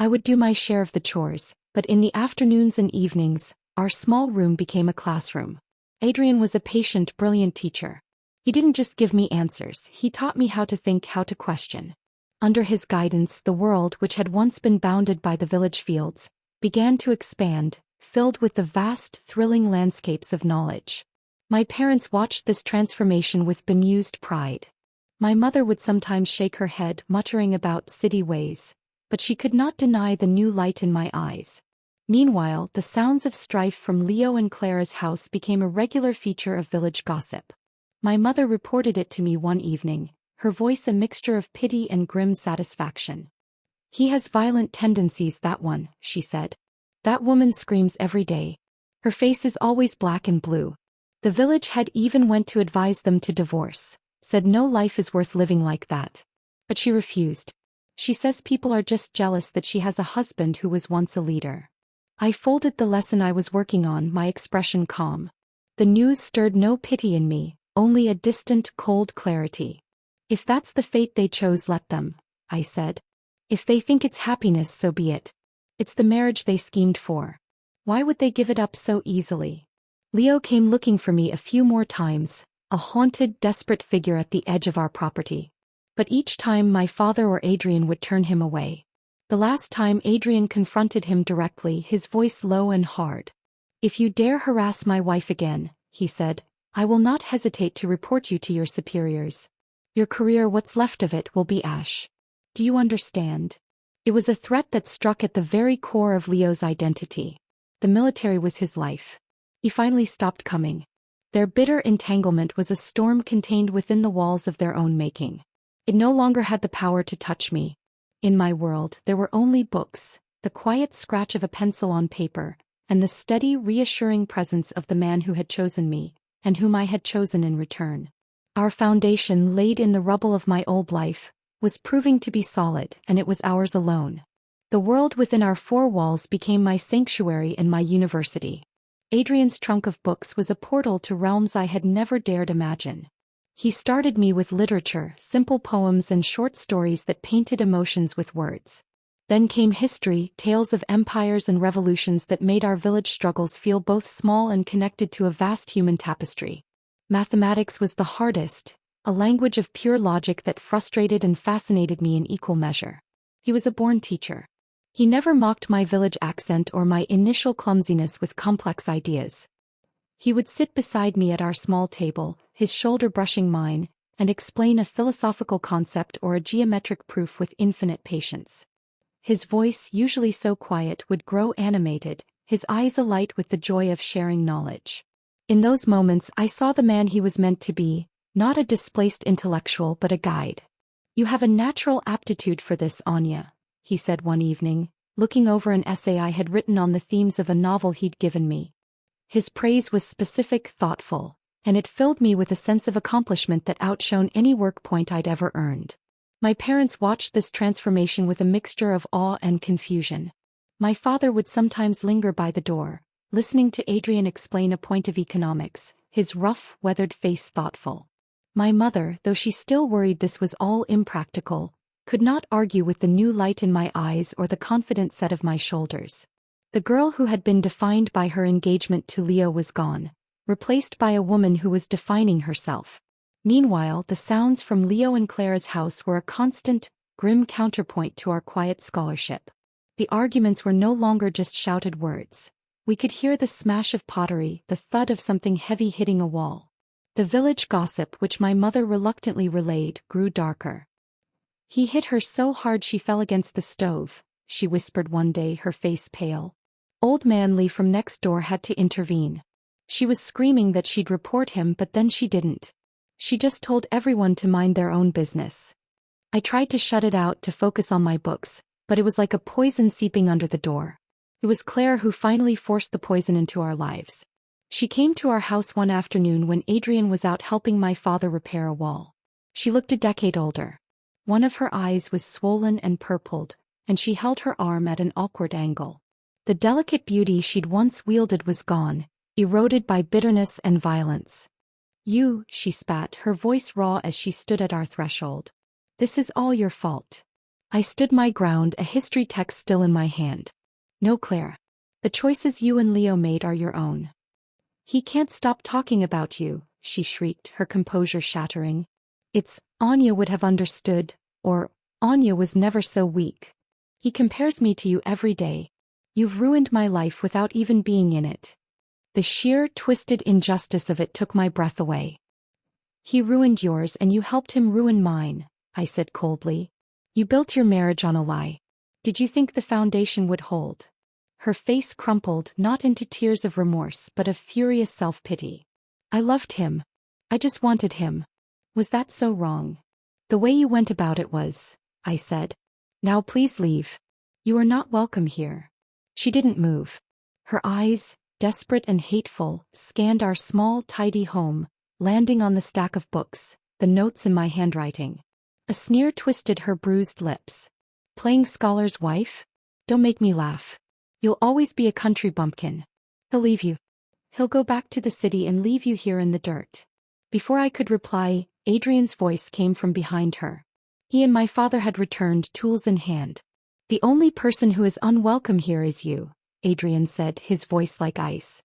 Speaker 1: I would do my share of the chores, but in the afternoons and evenings, our small room became a classroom. Adrian was a patient, brilliant teacher. He didn't just give me answers, he taught me how to think, how to question. Under his guidance, the world, which had once been bounded by the village fields, began to expand, filled with the vast, thrilling landscapes of knowledge. My parents watched this transformation with bemused pride. My mother would sometimes shake her head, muttering about city ways, but she could not deny the new light in my eyes. Meanwhile, the sounds of strife from Leo and Clara's house became a regular feature of village gossip. My mother reported it to me one evening, her voice a mixture of pity and grim satisfaction. "He has violent tendencies, that one," she said. "That woman screams every day. Her face is always black and blue. The village head even went to advise them to divorce, said no life is worth living like that. But she refused. She says people are just jealous that she has a husband who was once a leader." I folded the lesson I was working on, my expression calm. The news stirred no pity in me, only a distant, cold clarity. "If that's the fate they chose, let them," I said. "If they think it's happiness, so be it. It's the marriage they schemed for. Why would they give it up so easily?" Leo came looking for me a few more times, a haunted, desperate figure at the edge of our property. But each time my father or Adrian would turn him away. The last time Adrian confronted him directly, his voice low and hard. "If you dare harass my wife again," he said, "I will not hesitate to report you to your superiors. Your career, what's left of it, will be ash. Do you understand?" It was a threat that struck at the very core of Leo's identity. The military was his life. He finally stopped coming. Their bitter entanglement was a storm contained within the walls of their own making. It no longer had the power to touch me. In my world, there were only books, the quiet scratch of a pencil on paper, and the steady, reassuring presence of the man who had chosen me, and whom I had chosen in return. Our foundation, laid in the rubble of my old life, was proving to be solid, and it was ours alone. The world within our four walls became my sanctuary and my university. Adrian's trunk of books was a portal to realms I had never dared imagine. He started me with literature, simple poems and short stories that painted emotions with words. Then came history, tales of empires and revolutions that made our village struggles feel both small and connected to a vast human tapestry. Mathematics was the hardest, a language of pure logic that frustrated and fascinated me in equal measure. He was a born teacher. He never mocked my village accent or my initial clumsiness with complex ideas. He would sit beside me at our small table, his shoulder brushing mine, and explain a philosophical concept or a geometric proof with infinite patience. His voice, usually so quiet, would grow animated, his eyes alight with the joy of sharing knowledge. In those moments I saw the man he was meant to be, not a displaced intellectual but a guide. "You have a natural aptitude for this, Anya," he said one evening, looking over an essay I had written on the themes of a novel he'd given me. His praise was specific, thoughtful, and it filled me with a sense of accomplishment that outshone any work point I'd ever earned. My parents watched this transformation with a mixture of awe and confusion. My father would sometimes linger by the door, listening to Adrian explain a point of economics, his rough, weathered face thoughtful. My mother, though she still worried this was all impractical, could not argue with the new light in my eyes or the confident set of my shoulders. The girl who had been defined by her engagement to Leo was gone, replaced by a woman who was defining herself. Meanwhile, the sounds from Leo and Clara's house were a constant, grim counterpoint to our quiet scholarship. The arguments were no longer just shouted words. We could hear the smash of pottery, the thud of something heavy hitting a wall. The village gossip which my mother reluctantly relayed grew darker. "He hit her so hard she fell against the stove," she whispered one day, her face pale. Old man Lee from next door had to intervene. She was screaming that she'd report him, but then she didn't. She just told everyone to mind their own business. I tried to shut it out, to focus on my books, but it was like a poison seeping under the door. It was Claire who finally forced the poison into our lives. She came to our house one afternoon when Adrian was out helping my father repair a wall. She looked a decade older. One of her eyes was swollen and purpled, and she held her arm at an awkward angle. The delicate beauty she'd once wielded was gone, eroded by bitterness and violence. "You," she spat, her voice raw as she stood at our threshold. "This is all your fault." I stood my ground, a history text still in my hand. "No, Claire. The choices you and Leo made are your own." "He can't stop talking about you," she shrieked, her composure shattering. "It's, Anya would have understood, or, Anya was never so weak. He compares me to you every day. You've ruined my life without even being in it." The sheer, twisted injustice of it took my breath away. "He ruined yours and you helped him ruin mine," I said coldly. "You built your marriage on a lie. Did you think the foundation would hold?" Her face crumpled, not into tears of remorse but of furious self-pity. "I loved him. I just wanted him. Was that so wrong?" "The way you went about it was," I said. "Now please leave. You are not welcome here." She didn't move. Her eyes, desperate and hateful, scanned our small, tidy home, landing on the stack of books, the notes in my handwriting. A sneer twisted her bruised lips. "Playing scholar's wife? Don't make me laugh. You'll always be a country bumpkin. He'll leave you. He'll go back to the city and leave you here in the dirt." Before I could reply, Adrian's voice came from behind her. He and my father had returned, tools in hand. "The only person who is unwelcome here is you," Adrian said, his voice like ice.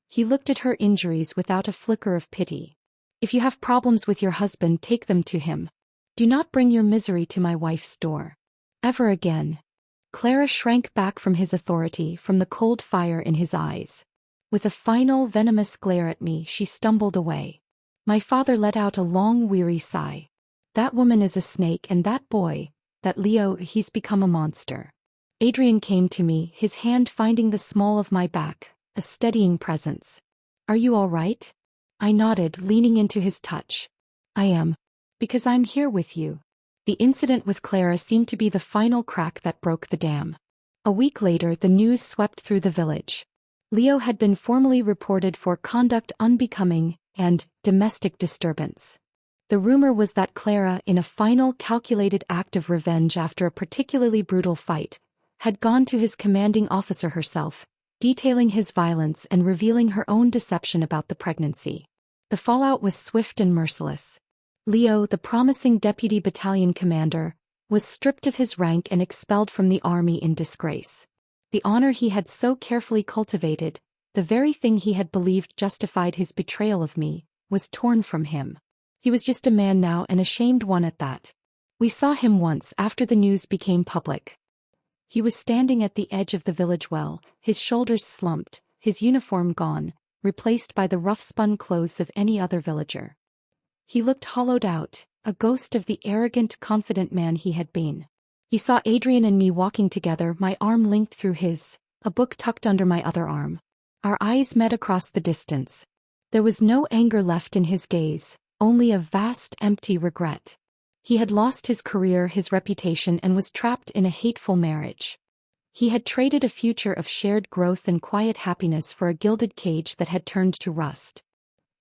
Speaker 1: He looked at her injuries without a flicker of pity. "If you have problems with your husband, take them to him. Do not bring your misery to my wife's door. Ever again." Clara shrank back from his authority, from the cold fire in his eyes. With a final, venomous glare at me, she stumbled away. My father let out a long, weary sigh. "That woman is a snake, and that boy, that Leo, he's become a monster." Adrian came to me, his hand finding the small of my back, a steadying presence. "Are you all right?" I nodded, leaning into his touch. "I am. Because I'm here with you." The incident with Clara seemed to be the final crack that broke the dam. A week later, the news swept through the village. Leo had been formally reported for conduct unbecoming and domestic disturbance. The rumor was that Clara, in a final calculated act of revenge after a particularly brutal fight, had gone to his commanding officer herself, detailing his violence and revealing her own deception about the pregnancy. The fallout was swift and merciless. Leo, the promising deputy battalion commander, was stripped of his rank and expelled from the army in disgrace. The honor he had so carefully cultivated, the very thing he had believed justified his betrayal of me, was torn from him. He was just a man now, an ashamed one at that. We saw him once after the news became public. He was standing at the edge of the village well, his shoulders slumped, his uniform gone, replaced by the rough-spun clothes of any other villager. He looked hollowed out, a ghost of the arrogant, confident man he had been. He saw Adrian and me walking together, my arm linked through his, a book tucked under my other arm. Our eyes met across the distance. There was no anger left in his gaze, only a vast, empty regret. He had lost his career, his reputation, and was trapped in a hateful marriage. He had traded a future of shared growth and quiet happiness for a gilded cage that had turned to rust.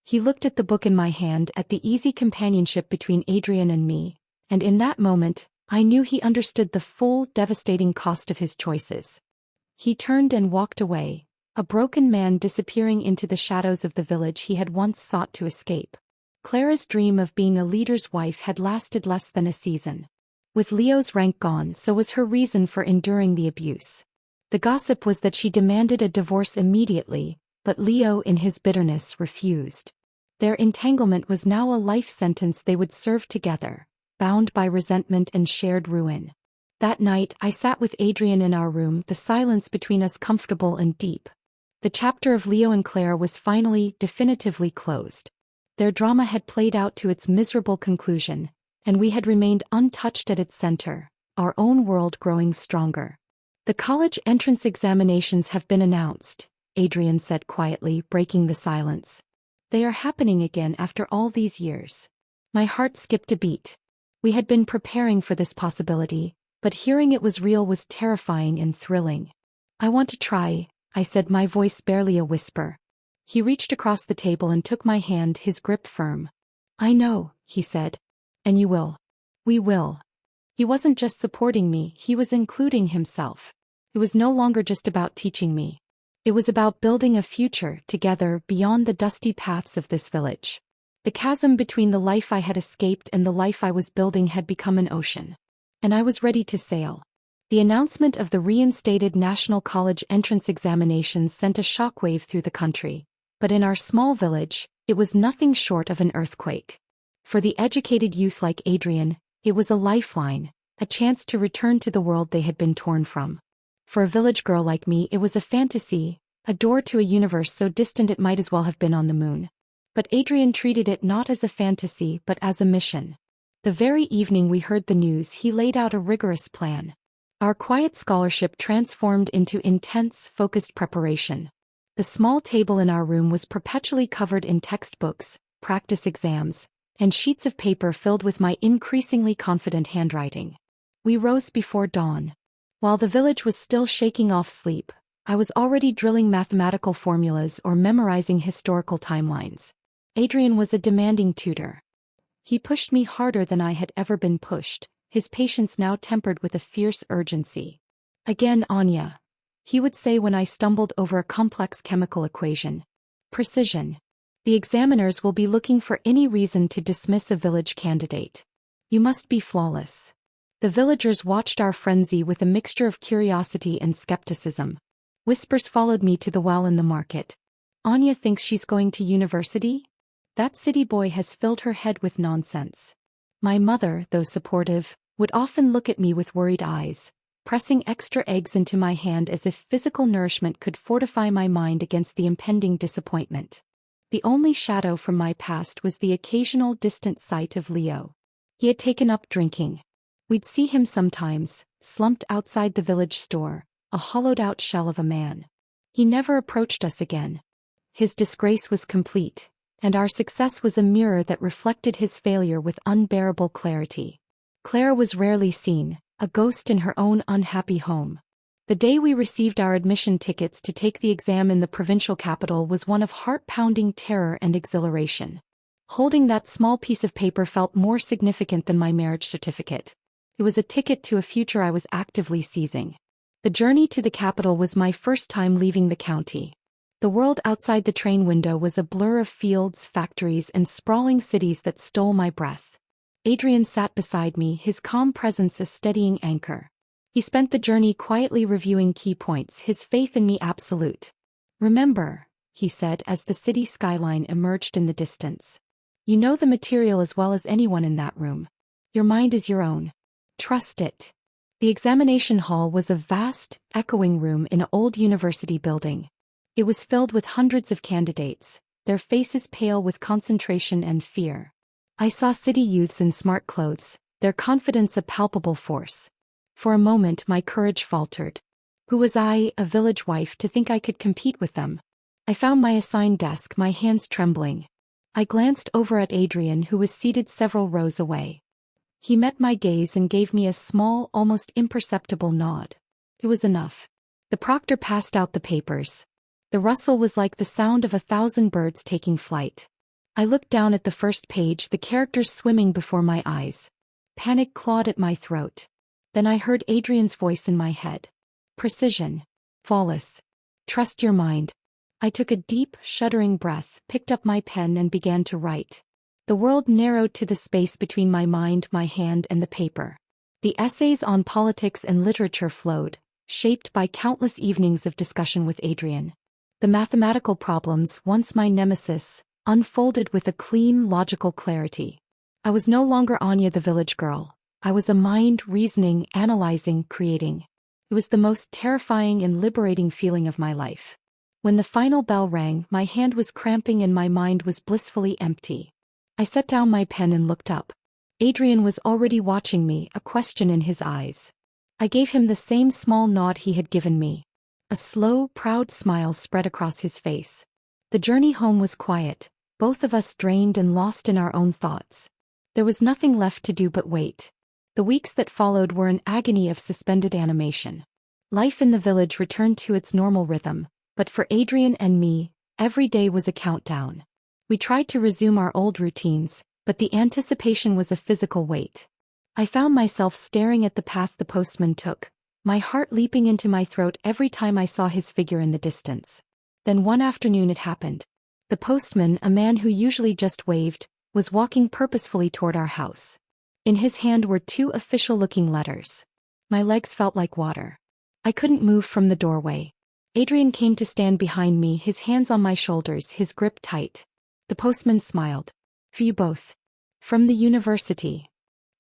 Speaker 1: He looked at the book in my hand, at the easy companionship between Adrian and me, and in that moment, I knew he understood the full, devastating cost of his choices. He turned and walked away, a broken man disappearing into the shadows of the village he had once sought to escape. Clara's dream of being a leader's wife had lasted less than a season. With Leo's rank gone, so was her reason for enduring the abuse. The gossip was that she demanded a divorce immediately, but Leo, in his bitterness, refused. Their entanglement was now a life sentence they would serve together, bound by resentment and shared ruin. That night, I sat with Adrian in our room, the silence between us comfortable and deep. The chapter of Leo and Claire was finally, definitively closed. Their drama had played out to its miserable conclusion, and we had remained untouched at its center, our own world growing stronger. The college entrance examinations have been announced, Adrian said quietly, breaking the silence. They are happening again after all these years. My heart skipped a beat. We had been preparing for this possibility, but hearing it was real was terrifying and thrilling. I want to try, I said, my voice barely a whisper. He reached across the table and took my hand, his grip firm. I know, he said. And you will. We will. He wasn't just supporting me, he was including himself. It was no longer just about teaching me. It was about building a future together beyond the dusty paths of this village. The chasm between the life I had escaped and the life I was building had become an ocean. And I was ready to sail. The announcement of the reinstated National College entrance examinations sent a shockwave through the country, but in our small village, it was nothing short of an earthquake. For the educated youth like Adrian, it was a lifeline, a chance to return to the world they had been torn from. For a village girl like me, it was a fantasy, a door to a universe so distant it might as well have been on the moon. But Adrian treated it not as a fantasy but as a mission. The very evening we heard the news, he laid out a rigorous plan. Our quiet scholarship transformed into intense, focused preparation. The small table in our room was perpetually covered in textbooks, practice exams, and sheets of paper filled with my increasingly confident handwriting. We rose before dawn. While the village was still shaking off sleep, I was already drilling mathematical formulas or memorizing historical timelines. Adrian was a demanding tutor. He pushed me harder than I had ever been pushed, his patience now tempered with a fierce urgency. Again, Anya, he would say when I stumbled over a complex chemical equation. Precision. The examiners will be looking for any reason to dismiss a village candidate. You must be flawless. The villagers watched our frenzy with a mixture of curiosity and skepticism. Whispers followed me to the well in the market. Anya thinks she's going to university? That city boy has filled her head with nonsense. My mother, though supportive, would often look at me with worried eyes, pressing extra eggs into my hand as if physical nourishment could fortify my mind against the impending disappointment. The only shadow from my past was the occasional distant sight of Leo. He had taken up drinking. We'd see him sometimes, slumped outside the village store, a hollowed-out shell of a man. He never approached us again. His disgrace was complete, and our success was a mirror that reflected his failure with unbearable clarity. Claire was rarely seen, a ghost in her own unhappy home. The day we received our admission tickets to take the exam in the provincial capital was one of heart-pounding terror and exhilaration. Holding that small piece of paper felt more significant than my marriage certificate. It was a ticket to a future I was actively seizing. The journey to the capital was my first time leaving the county. The world outside the train window was a blur of fields, factories, and sprawling cities that stole my breath. Adrian sat beside me, his calm presence a steadying anchor. He spent the journey quietly reviewing key points, his faith in me absolute. Remember, he said as the city skyline emerged in the distance. You know the material as well as anyone in that room. Your mind is your own. Trust it. The examination hall was a vast, echoing room in an old university building. It was filled with hundreds of candidates, their faces pale with concentration and fear. I saw city youths in smart clothes, their confidence a palpable force. For a moment my courage faltered. Who was I, a village wife, to think I could compete with them? I found my assigned desk, my hands trembling. I glanced over at Adrian, who was seated several rows away. He met my gaze and gave me a small, almost imperceptible nod. It was enough. The proctor passed out the papers. The rustle was like the sound of 1,000 birds taking flight. I looked down at the first page, the characters swimming before my eyes. Panic clawed at my throat. Then I heard Adrian's voice in my head. Precision. Flawless. Trust your mind. I took a deep, shuddering breath, picked up my pen and began to write. The world narrowed to the space between my mind, my hand, and the paper. The essays on politics and literature flowed, shaped by countless evenings of discussion with Adrian. The mathematical problems, once my nemesis, unfolded with a clean, logical clarity. I was no longer Anya the village girl. I was a mind reasoning, analyzing, creating. It was the most terrifying and liberating feeling of my life. When the final bell rang, my hand was cramping and my mind was blissfully empty. I set down my pen and looked up. Adrian was already watching me, a question in his eyes. I gave him the same small nod he had given me. A slow, proud smile spread across his face. The journey home was quiet, both of us drained and lost in our own thoughts. There was nothing left to do but wait. The weeks that followed were an agony of suspended animation. Life in the village returned to its normal rhythm, but for Adrian and me, every day was a countdown. We tried to resume our old routines, but the anticipation was a physical weight. I found myself staring at the path the postman took, my heart leaping into my throat every time I saw his figure in the distance. Then one afternoon it happened. The postman, a man who usually just waved, was walking purposefully toward our house. In his hand were 2 official-looking letters. My legs felt like water. I couldn't move from the doorway. Adrian came to stand behind me, his hands on my shoulders, his grip tight. The postman smiled. "For you both. From the university."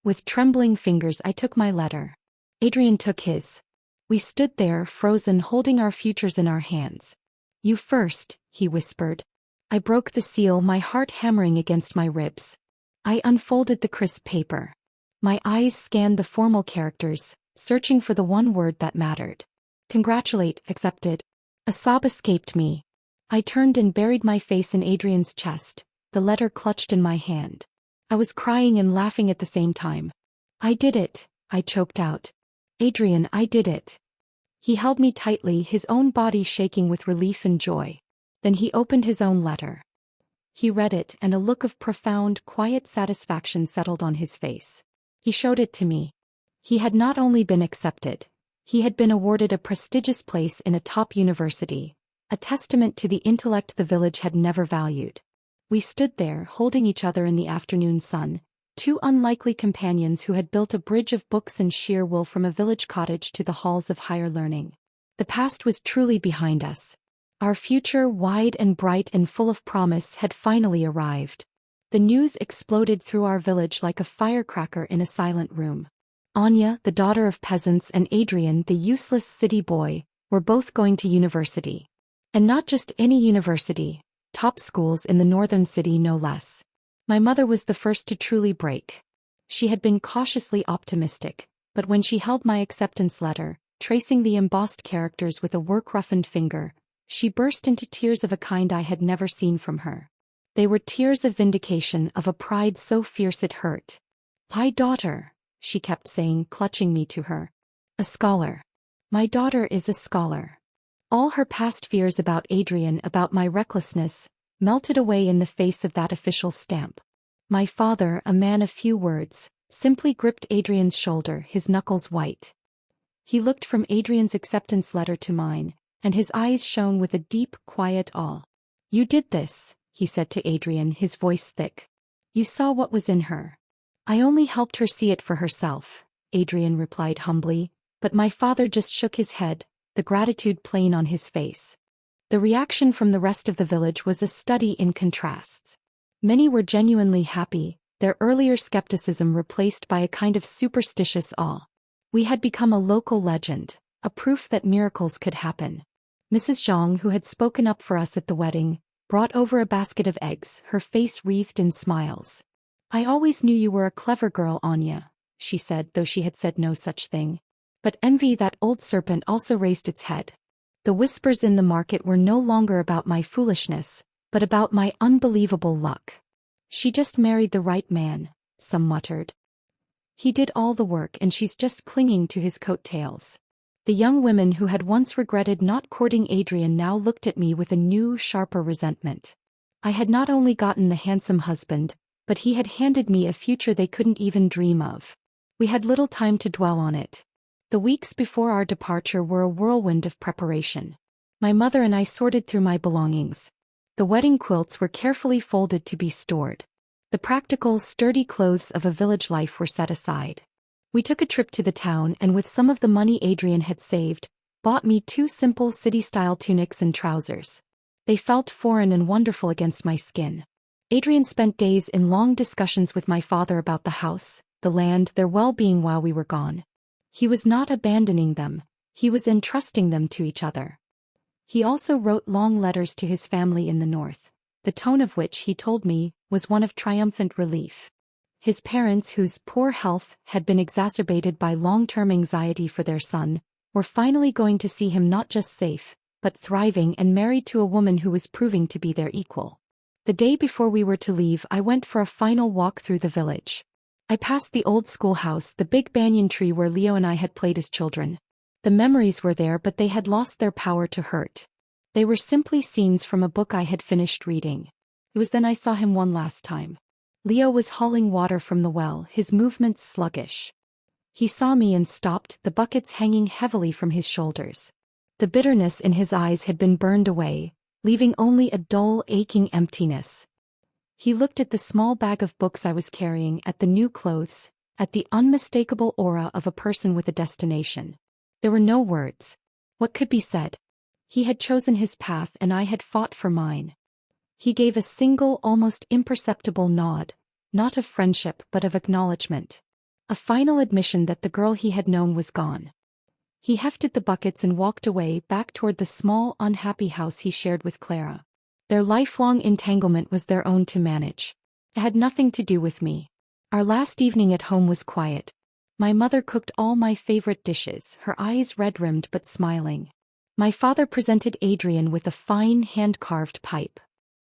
Speaker 1: With trembling fingers I took my letter. Adrian took his. We stood there, frozen, holding our futures in our hands. "You first," he whispered. I broke the seal, my heart hammering against my ribs. I unfolded the crisp paper. My eyes scanned the formal characters, searching for the one word that mattered. "Congratulate, accepted." A sob escaped me. I turned and buried my face in Adrian's chest, the letter clutched in my hand. I was crying and laughing at the same time. "I did it," I choked out. "Adrian, I did it." He held me tightly, his own body shaking with relief and joy. Then he opened his own letter. He read it, and a look of profound, quiet satisfaction settled on his face. He showed it to me. He had not only been accepted, he had been awarded a prestigious place in a top university, a testament to the intellect the village had never valued. We stood there, holding each other in the afternoon sun, 2 unlikely companions who had built a bridge of books and sheer wool from a village cottage to the halls of higher learning. The past was truly behind us. Our future, wide and bright and full of promise, had finally arrived. The news exploded through our village like a firecracker in a silent room. Anya, the daughter of peasants, and Adrian, the useless city boy, were both going to university. And not just any university, top schools in the northern city no less. My mother was the first to truly break. She had been cautiously optimistic, but when she held my acceptance letter, tracing the embossed characters with a work-roughened finger, she burst into tears of a kind I had never seen from her. They were tears of vindication, of a pride so fierce it hurt. "My daughter," she kept saying, clutching me to her. "A scholar. My daughter is a scholar." All her past fears about Adrian, about my recklessness, melted away in the face of that official stamp. My father, a man of few words, simply gripped Adrian's shoulder, his knuckles white. He looked from Adrian's acceptance letter to mine, and his eyes shone with a deep, quiet awe. "You did this," he said to Adrian, his voice thick. "You saw what was in her." "I only helped her see it for herself," Adrian replied humbly, but my father just shook his head, the gratitude plain on his face. The reaction from the rest of the village was a study in contrasts. Many were genuinely happy, their earlier skepticism replaced by a kind of superstitious awe. We had become a local legend, a proof that miracles could happen. Mrs. Zhang, who had spoken up for us at the wedding, brought over a basket of eggs, her face wreathed in smiles. "I always knew you were a clever girl, Anya," she said, though she had said no such thing. But envy, that old serpent, also raised its head. The whispers in the market were no longer about my foolishness, but about my unbelievable luck. "She just married the right man," some muttered. "He did all the work and she's just clinging to his coattails." The young women who had once regretted not courting Adrian now looked at me with a new, sharper resentment. I had not only gotten the handsome husband, but he had handed me a future they couldn't even dream of. We had little time to dwell on it. The weeks before our departure were a whirlwind of preparation. My mother and I sorted through my belongings. The wedding quilts were carefully folded to be stored. The practical, sturdy clothes of a village life were set aside. We took a trip to the town and, with some of the money Adrian had saved, bought me 2 simple city-style tunics and trousers. They felt foreign and wonderful against my skin. Adrian spent days in long discussions with my father about the house, the land, their well-being while we were gone. He was not abandoning them, he was entrusting them to each other. He also wrote long letters to his family in the north, the tone of which, he told me, was one of triumphant relief. His parents, whose poor health had been exacerbated by long-term anxiety for their son, were finally going to see him not just safe, but thriving and married to a woman who was proving to be their equal. The day before we were to leave, I went for a final walk through the village. I passed the old schoolhouse, the big banyan tree where Leo and I had played as children. The memories were there, but they had lost their power to hurt. They were simply scenes from a book I had finished reading. It was then I saw him one last time. Leo was hauling water from the well, his movements sluggish. He saw me and stopped, the buckets hanging heavily from his shoulders. The bitterness in his eyes had been burned away, leaving only a dull, aching emptiness. He looked at the small bag of books I was carrying, at the new clothes, at the unmistakable aura of a person with a destination. There were no words. What could be said? He had chosen his path and I had fought for mine. He gave a single, almost imperceptible nod, not of friendship but of acknowledgement. A final admission that the girl he had known was gone. He hefted the buckets and walked away, back toward the small, unhappy house he shared with Clara. Their lifelong entanglement was their own to manage. It had nothing to do with me. Our last evening at home was quiet. My mother cooked all my favorite dishes, her eyes red-rimmed but smiling. My father presented Adrian with a fine hand-carved pipe.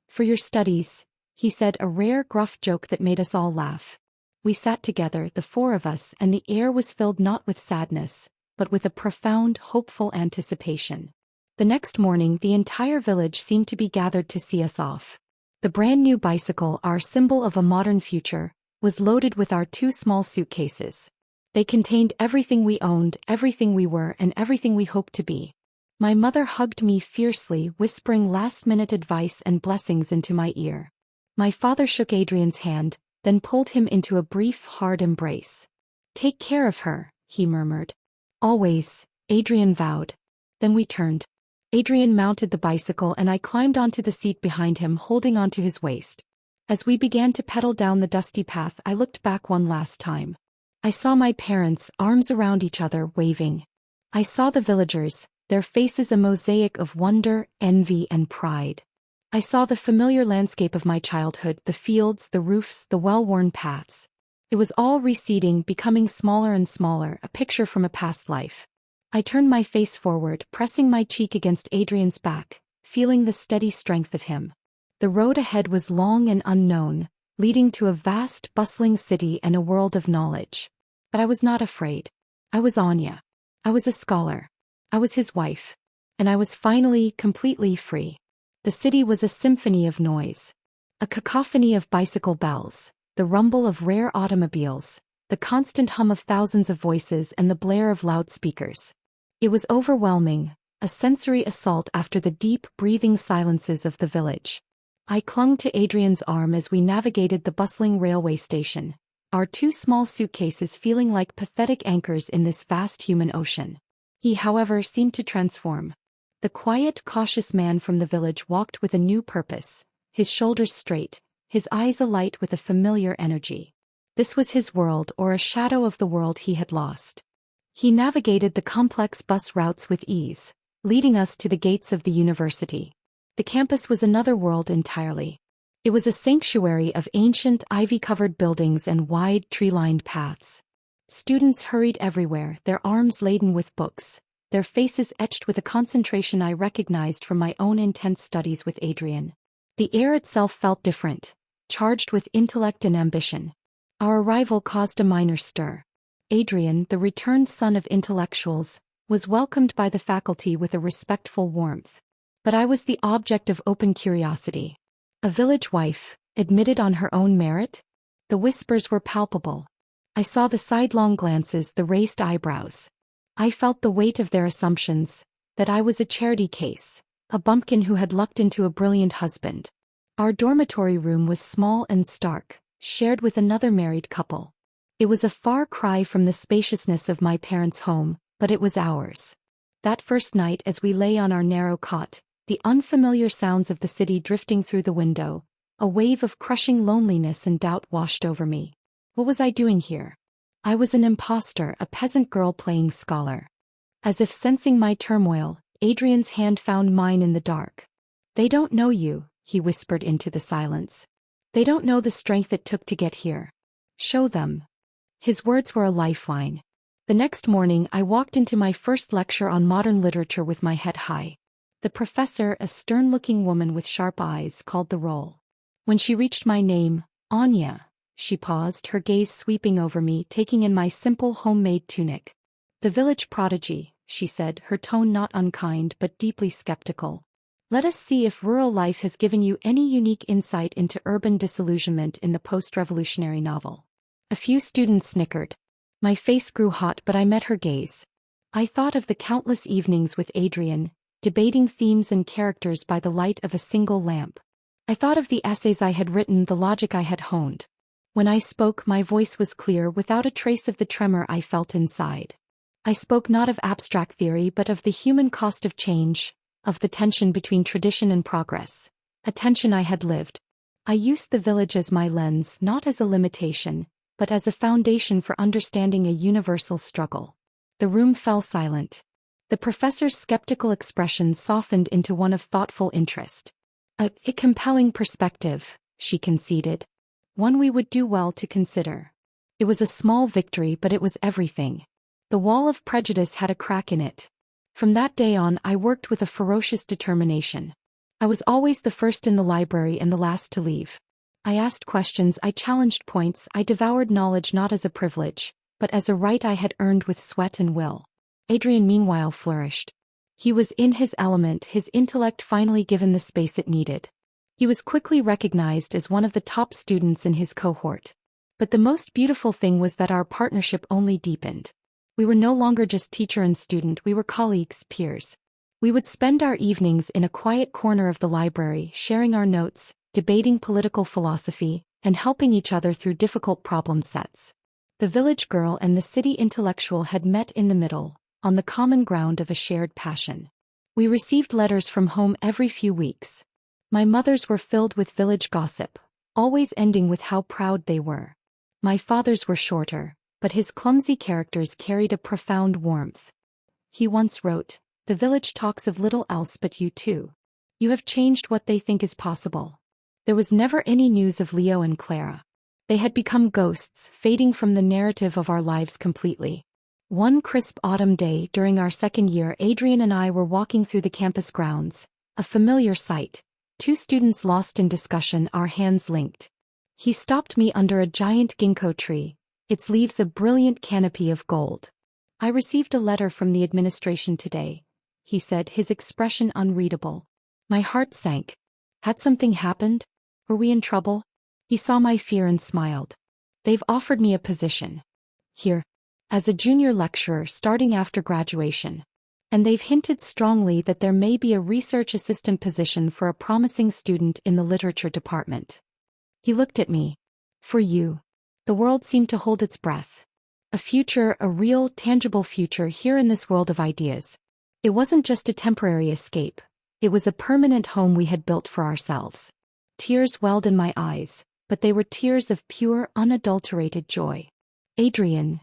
Speaker 1: "For your studies," he said, a rare gruff joke that made us all laugh. We sat together, the four of us, and the air was filled not with sadness, but with a profound, hopeful anticipation. The next morning, the entire village seemed to be gathered to see us off. The brand-new bicycle, our symbol of a modern future, was loaded with our 2 small suitcases. They contained everything we owned, everything we were, and everything we hoped to be. My mother hugged me fiercely, whispering last-minute advice and blessings into my ear. My father shook Adrian's hand, then pulled him into a brief, hard embrace. "Take care of her," he murmured. "Always," Adrian vowed. Then we turned. Adrian mounted the bicycle and I climbed onto the seat behind him, holding onto his waist. As we began to pedal down the dusty path, I looked back one last time. I saw my parents, arms around each other, waving. I saw the villagers, their faces a mosaic of wonder, envy, and pride. I saw the familiar landscape of my childhood, the fields, the roofs, the well-worn paths. It was all receding, becoming smaller and smaller, a picture from a past life. I turned my face forward, pressing my cheek against Adrian's back, feeling the steady strength of him. The road ahead was long and unknown, leading to a vast, bustling city and a world of knowledge. But I was not afraid. I was Anya. I was a scholar. I was his wife. And I was finally, completely free. The city was a symphony of noise. A cacophony of bicycle bells, the rumble of rare automobiles, the constant hum of thousands of voices, and the blare of loudspeakers. It was overwhelming, a sensory assault after the deep, breathing silences of the village. I clung to Adrian's arm as we navigated the bustling railway station, our 2 small suitcases feeling like pathetic anchors in this vast human ocean. He, however, seemed to transform. The quiet, cautious man from the village walked with a new purpose, his shoulders straight, his eyes alight with a familiar energy. This was his world, or a shadow of the world he had lost. He navigated the complex bus routes with ease, leading us to the gates of the university. The campus was another world entirely. It was a sanctuary of ancient, ivy-covered buildings and wide, tree-lined paths. Students hurried everywhere, their arms laden with books, their faces etched with a concentration I recognized from my own intense studies with Adrian. The air itself felt different, charged with intellect and ambition. Our arrival caused a minor stir. Adrian, the returned son of intellectuals, was welcomed by the faculty with a respectful warmth. But I was the object of open curiosity. A village wife, admitted on her own merit? The whispers were palpable. I saw the sidelong glances, the raised eyebrows. I felt the weight of their assumptions, that I was a charity case, a bumpkin who had lucked into a brilliant husband. Our dormitory room was small and stark, shared with another married couple. It was a far cry from the spaciousness of my parents' home, but it was ours. That first night, as we lay on our narrow cot, the unfamiliar sounds of the city drifting through the window, a wave of crushing loneliness and doubt washed over me. What was I doing here? I was an imposter, a peasant girl playing scholar. As if sensing my turmoil, Adrian's hand found mine in the dark. They don't know you, he whispered into the silence. They don't know the strength it took to get here. Show them. His words were a lifeline. The next morning I walked into my first lecture on modern literature with my head high. The professor, a stern-looking woman with sharp eyes, called the roll. When she reached my name, Anya, she paused, her gaze sweeping over me, taking in my simple homemade tunic. The village prodigy, she said, her tone not unkind but deeply skeptical. Let us see if rural life has given you any unique insight into urban disillusionment in the post-revolutionary novel. A few students snickered. My face grew hot, but I met her gaze. I thought of the countless evenings with Adrian, debating themes and characters by the light of a single lamp. I thought of the essays I had written, the logic I had honed. When I spoke, my voice was clear, without a trace of the tremor I felt inside. I spoke not of abstract theory but of the human cost of change, of the tension between tradition and progress, a tension I had lived. I used the village as my lens, not as a limitation, but as a foundation for understanding a universal struggle. The room fell silent. The professor's skeptical expression softened into one of thoughtful interest. A compelling perspective, she conceded. One we would do well to consider. It was a small victory, but it was everything. The wall of prejudice had a crack in it. From that day on, I worked with a ferocious determination. I was always the first in the library and the last to leave. I asked questions, I challenged points, I devoured knowledge not as a privilege, but as a right I had earned with sweat and will. Adrian meanwhile flourished. He was in his element, his intellect finally given the space it needed. He was quickly recognized as one of the top students in his cohort. But the most beautiful thing was that our partnership only deepened. We were no longer just teacher and student, we were colleagues, peers. We would spend our evenings in a quiet corner of the library, sharing our notes, debating political philosophy, and helping each other through difficult problem sets. The village girl and the city intellectual had met in the middle, on the common ground of a shared passion. We received letters from home every few weeks. My mother's were filled with village gossip, always ending with how proud they were. My father's were shorter, but his clumsy characters carried a profound warmth. He once wrote, "The village talks of little else but you two. You have changed what they think is possible." There was never any news of Leo and Clara. They had become ghosts, fading from the narrative of our lives completely. One crisp autumn day during our second year, Adrian and I were walking through the campus grounds, a familiar sight, two students lost in discussion, our hands linked. He stopped me under a giant ginkgo tree, its leaves a brilliant canopy of gold. "I received a letter from the administration today," he said, his expression unreadable. My heart sank. Had something happened? Were we in trouble? He saw my fear and smiled. "They've offered me a position. Here. As a junior lecturer starting after graduation. And they've hinted strongly that there may be a research assistant position for a promising student in the literature department." He looked at me. "For you." The world seemed to hold its breath. A future, a real, tangible future here in this world of ideas. It wasn't just a temporary escape. It was a permanent home we had built for ourselves. Tears welled in my eyes, but they were tears of pure, unadulterated joy. "Adrian."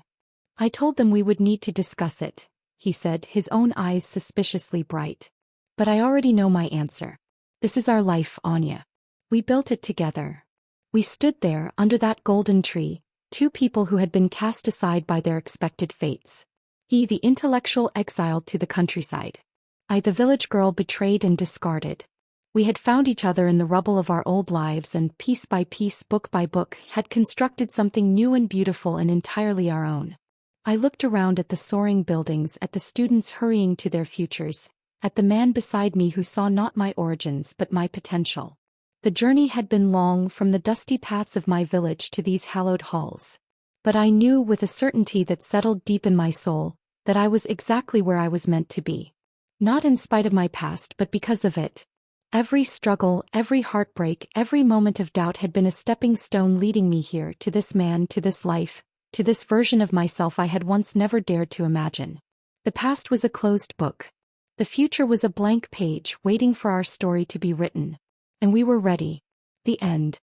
Speaker 1: "I told them we would need to discuss it," he said, his own eyes suspiciously bright. "But I already know my answer. This is our life, Anya. We built it together." We stood there, under that golden tree, two people who had been cast aside by their expected fates. He, the intellectual exiled to the countryside. I, the village girl betrayed and discarded. We had found each other in the rubble of our old lives and, piece by piece, book by book, had constructed something new and beautiful and entirely our own. I looked around at the soaring buildings, at the students hurrying to their futures, at the man beside me who saw not my origins but my potential. The journey had been long, from the dusty paths of my village to these hallowed halls. But I knew with a certainty that settled deep in my soul, that I was exactly where I was meant to be. Not in spite of my past but because of it. Every struggle, every heartbreak, every moment of doubt had been a stepping stone leading me here, to this man, to this life, to this version of myself I had once never dared to imagine. The past was a closed book. The future was a blank page waiting for our story to be written. And we were ready. The end.